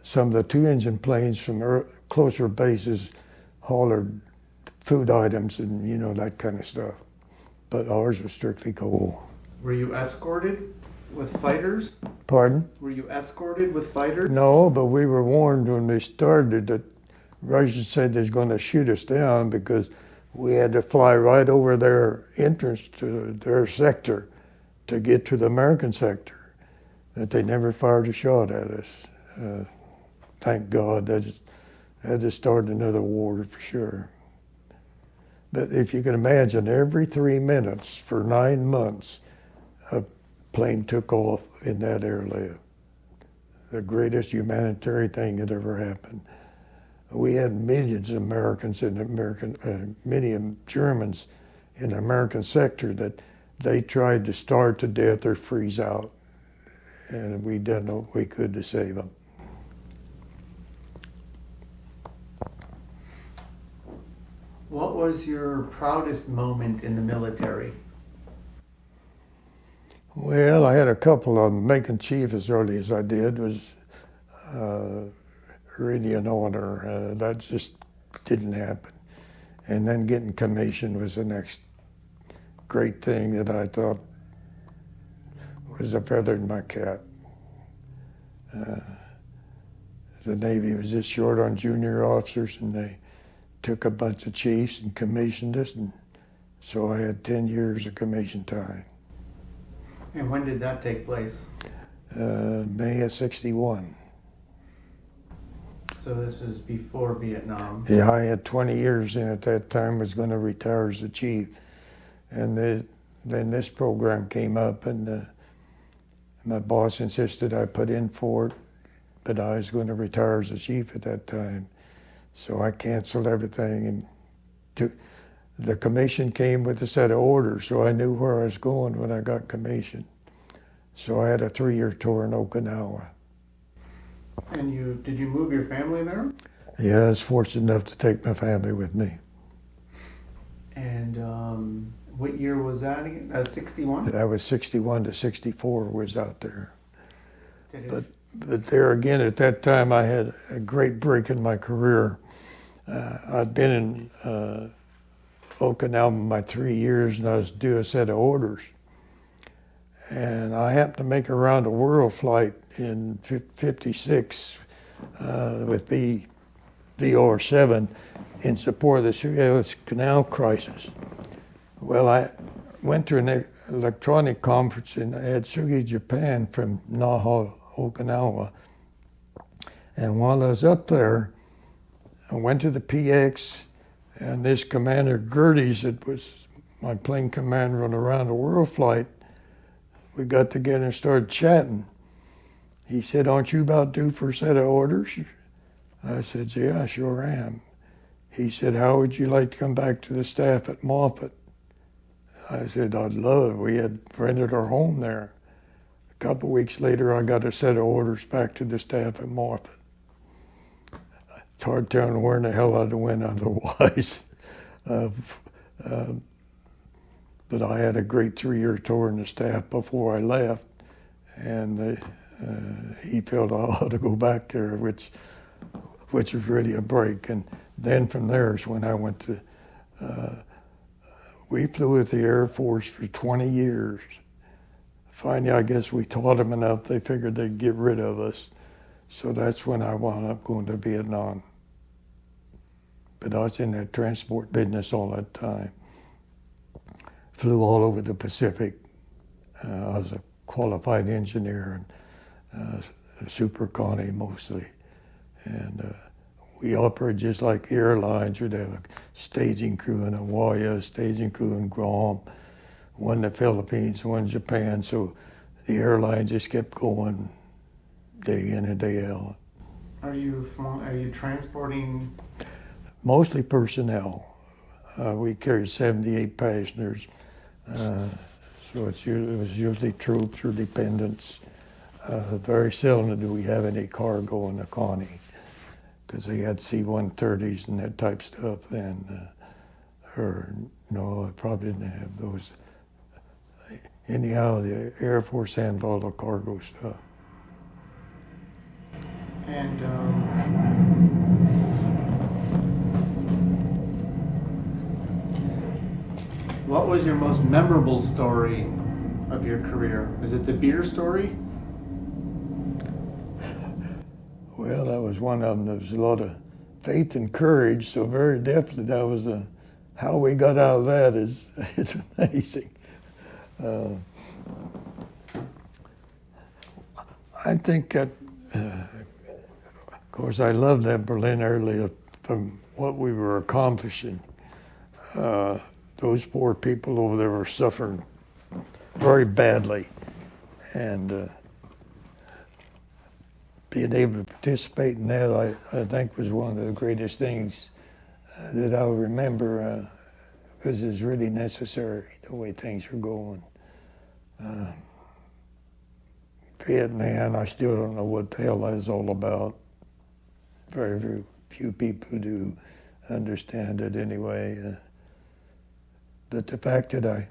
Some of the 2-engine planes from closer bases hauled food items and, you know, that kind of stuff. But ours was strictly coal. Were you escorted with fighters? Pardon? Were you escorted with fighters? No, but we were warned when they started that Russians said they was going to shoot us down because we had to fly right over their entrance to their sector to get to the American sector, that they never fired a shot at us. Thank God. That just had to start another war for sure. But if you can imagine, every 3 minutes for 9 months, a plane took off in that airlift. The greatest humanitarian thing that ever happened. We had millions of Americans in many Germans in the American sector that they tried to starve to death or freeze out. And we did what we could to save them. What was your proudest moment in the military? Well, I had a couple of them. Making chief as early as I did was really an honor. That just didn't happen. And then getting commissioned was the next great thing that I thought was a feather in my cap. the Navy was just short on junior officers, and they took a bunch of chiefs and commissioned us, and so I had 10 years of commission time. And when did that take place? May of '61. So this is before Vietnam. Yeah, I had 20 years in at that time, was going to retire as a chief. And then this program came up, and my boss insisted I put in for it, but I was going to retire as a chief at that time. So I canceled everything and took, the commission came with a set of orders, so I knew where I was going when I got commissioned. So I had a 3-year tour in Okinawa. And did you move your family there? Yeah, I was fortunate enough to take my family with me. And what year was that again? 61? I was 61 to 64 was out there. Did But there again, at that time, I had a great break in my career. I'd been in Okinawa my 3 years, and I was due a set of orders. And I happened to make a round the world flight in '56 with VOR-7 in support of the Suez Canal crisis. Well, I went to an electronic conference in Atsugi, Japan from Naha, Okinawa. And while I was up there, I went to the PX, and this Commander Gerdes, that was my plane commander on a round the world flight, we got together and started chatting. He said, "Aren't you about due for a set of orders?" I said, "Yeah, I sure am." He said, "How would you like to come back to the staff at Moffett?" I said, "I'd love it." We had rented our home there. A couple weeks later, I got a set of orders back to the staff at Moffett. It's hard telling where in the hell I'd have went otherwise. But I had a great 3-year tour in the staff before I left, and he felt I ought to go back there, which was really a break. And then from there is when I went to, we flew with the Air Force for 20 years. Finally, I guess we taught them enough, they figured they'd get rid of us. So that's when I wound up going to Vietnam. But I was in that transport business all that time. Flew all over the Pacific. I was a qualified engineer and super connie mostly. And we operated just like airlines. You'd have a staging crew in Hawaii, a staging crew in Guam, one in the Philippines, one in Japan. So the airline just kept going day in and day out. Are you transporting? Mostly personnel. We carried 78 passengers. So it was usually troops or dependents. Very seldom do we have any cargo in the Connie, because they had C-130s and that type stuff then. Or no, I probably didn't have those. Anyhow, the Air Force handled all the cargo stuff. And what was your most memorable story of your career? Is it the beer story? Well, that was one of them. There was a lot of faith and courage, so very definitely that was how we got out of that is it's amazing. I think that, of course, I loved that Berlin earlier from what we were accomplishing. Those poor people over there were suffering very badly, and being able to participate in that, I think, was one of the greatest things that I remember, because it's really necessary the way things are going. Viet Nam, I still don't know what the hell that's all about. Very, very few people do understand it anyway. But the fact that I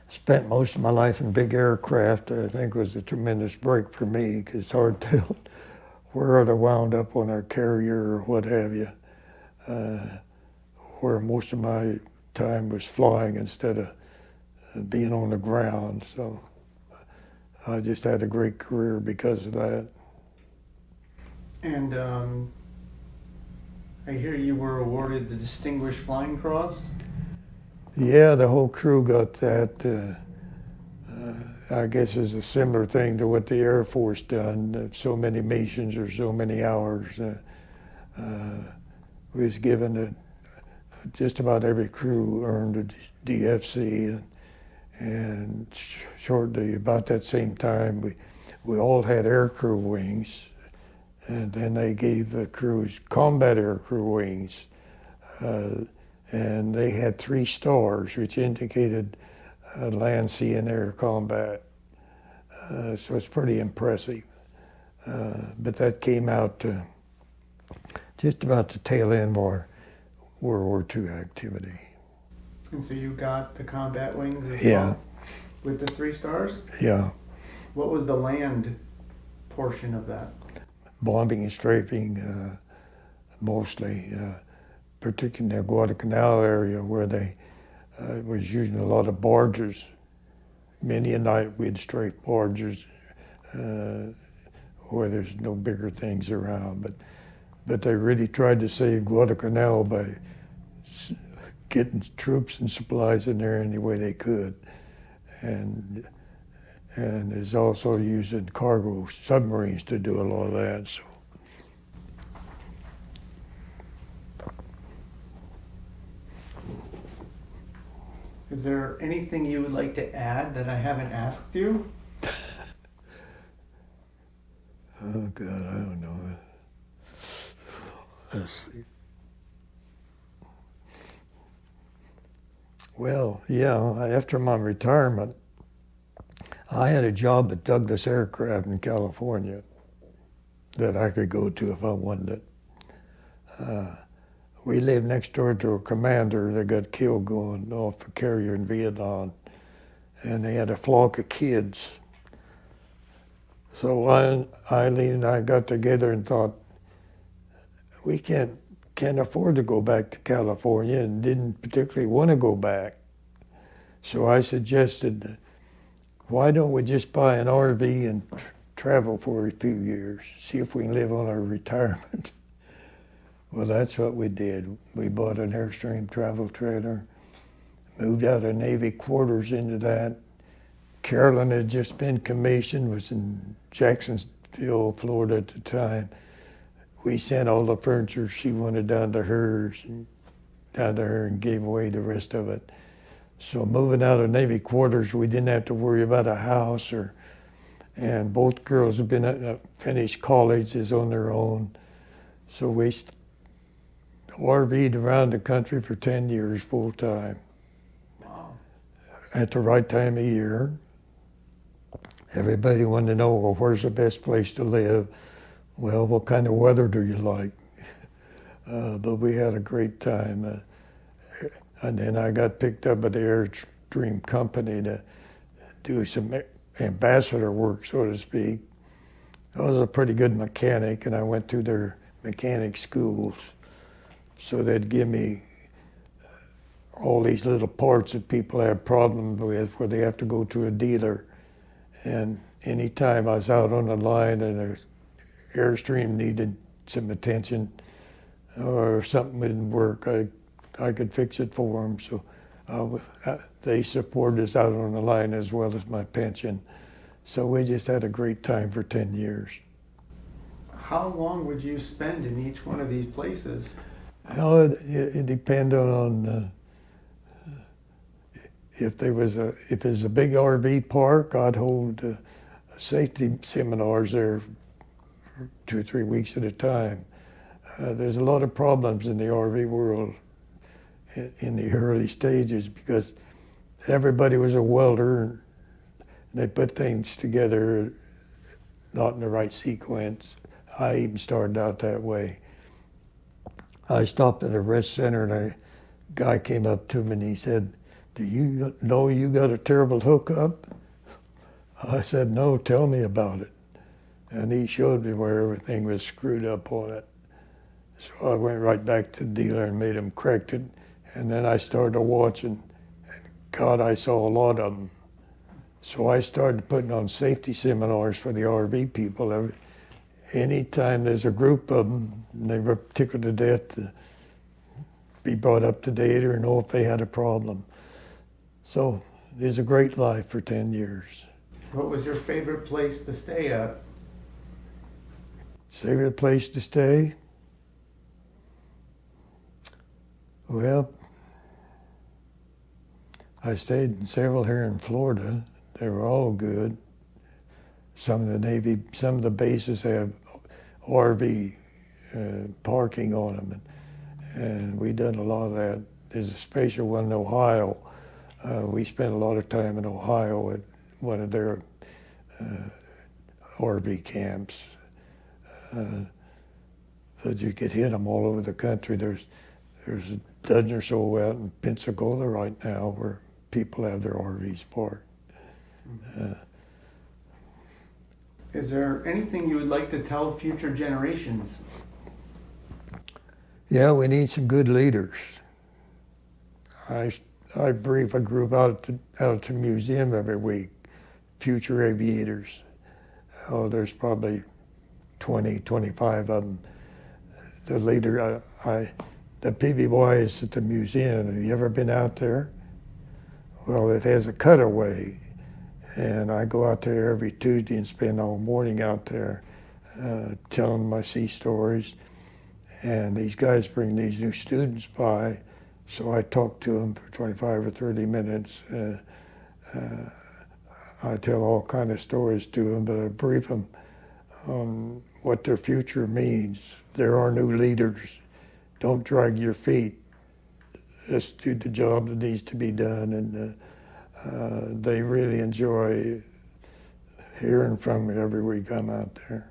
spent most of my life in big aircraft, I think, was a tremendous break for me, because it's hard to tell where I'd have wound up on a carrier or what have you, where most of my time was flying instead of being on the ground. So I just had a great career because of that. And I hear you were awarded the Distinguished Flying Cross. Yeah, the whole crew got that. I guess it's a similar thing to what the Air Force done. So many missions or so many hours. We was given just about every crew earned a DFC, and shortly about that same time, we all had aircrew wings, and then they gave the crews combat aircrew wings, and they had 3 stars, which indicated land, sea, and air combat. So it's pretty impressive. But that came out just about the tail end of our World War II activity. And so you got the combat wings as Yeah. well? With the 3 stars? Yeah, What was the land portion of that? bombing and strafing mostly, particularly in the Guadalcanal area where they was using a lot of barges. Many a night we'd strafe barges where there's no bigger things around. But they really tried to save Guadalcanal by getting troops and supplies in there any way they could. And is also using cargo submarines to do a lot of that. So. Is there anything you would like to add that I haven't asked you? Oh God, I don't know. Let's see. Well, yeah, after my retirement, I had a job at Douglas Aircraft in California that I could go to if I wanted it. We lived next door to a commander that got killed going off a carrier in Viet Nam, and they had a flock of kids. So Eileen and I got together and thought, we can't afford to go back to California, and didn't particularly want to go back. So I suggested, why don't we just buy an RV and travel for a few years, see if we can live on our retirement. Well, that's what we did. We bought an Airstream travel trailer, moved out of Navy quarters into that. Carolyn had just been commissioned, was in Jacksonville, Florida at the time. We sent all the furniture she wanted down to her and gave away the rest of it. So moving out of Navy quarters, we didn't have to worry about a house, and both girls have been finished college is on their own. So we RV'd around the country for 10 years full time. Wow. At the right time of year. Everybody wanted to know, well, where's the best place to live? Well, what kind of weather do you like? But we had a great time. And then I got picked up by the Airstream company to do some ambassador work, so to speak. I was a pretty good mechanic, and I went through their mechanic schools. So they'd give me all these little parts that people have problems with where they have to go to a dealer. And anytime I was out on the line and an Airstream needed some attention or something didn't work, I could fix it for them. So they supported us out on the line as well as my pension. So we just had a great time for 10 years. How long would you spend in each one of these places? Well, it depended on if it's a big RV park, I'd hold safety seminars there for 2 or 3 weeks at a time. There's a lot of problems in the RV world in the early stages because everybody was a welder and they put things together not in the right sequence. I even started out that way. I stopped at a rest center and a guy came up to me and he said, "Do you know you got a terrible hookup?" I said, "No, tell me about it." And he showed me where everything was screwed up on it. So I went right back to the dealer and made him correct it. And then I started watching, and God, I saw a lot of them. So I started putting on safety seminars for the RV people anytime there's a group of them, and they were tickled to death to be brought up to date or know if they had a problem. So it was a great life for 10 years. What was your favorite place to stay at? Favorite place to stay? Well, I stayed in several here in Florida. They were all good. Some of the bases have RV parking on them, and we done a lot of that. There's a special one in Ohio. We spent a lot of time in Ohio at one of their RV camps. So you could hit them all over the country. There's a dozen or so out in Pensacola right now where people have their RVs parked. Is there anything you would like to tell future generations? Yeah, we need some good leaders. I brief a group out to the museum every week, future aviators. Oh, there's probably 20, 25 of them. The leader, the PBY is at the museum. Have you ever been out there? Well, it has a cutaway, and I go out there every Tuesday and spend all morning out there telling my sea stories. And these guys bring these new students by, so I talk to them for 25 or 30 minutes. I tell all kind of stories to them, but I brief them on what their future means. There are new leaders. Don't drag your feet. Just do the job that needs to be done, and they really enjoy hearing from me every week I'm out there.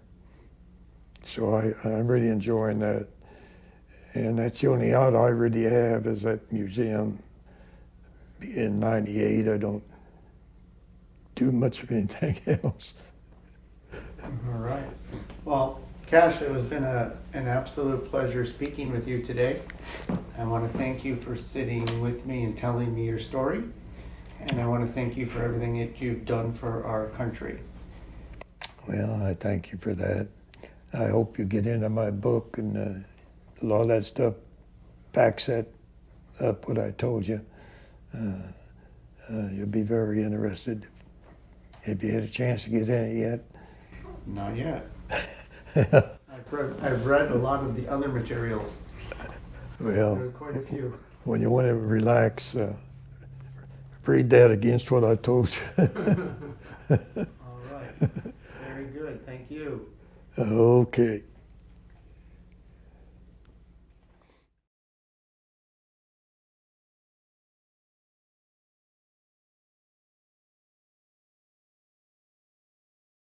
So I'm really enjoying that. And that's the only out I really have is that museum. In '98, I don't do much of anything else. All right. Well, Cash, it has been an absolute pleasure speaking with you today. I want to thank you for sitting with me and telling me your story. And I want to thank you for everything that you've done for our country. Well, I thank you for that. I hope you get into my book, and a lot of that stuff backs that up what I told you. You'll be very interested. Have you had a chance to get in it yet? Not yet. I've read a lot of the other materials. Well, There are quite a few. when you want to relax, read that against what I told you. All right. Very good. Thank you. Okay.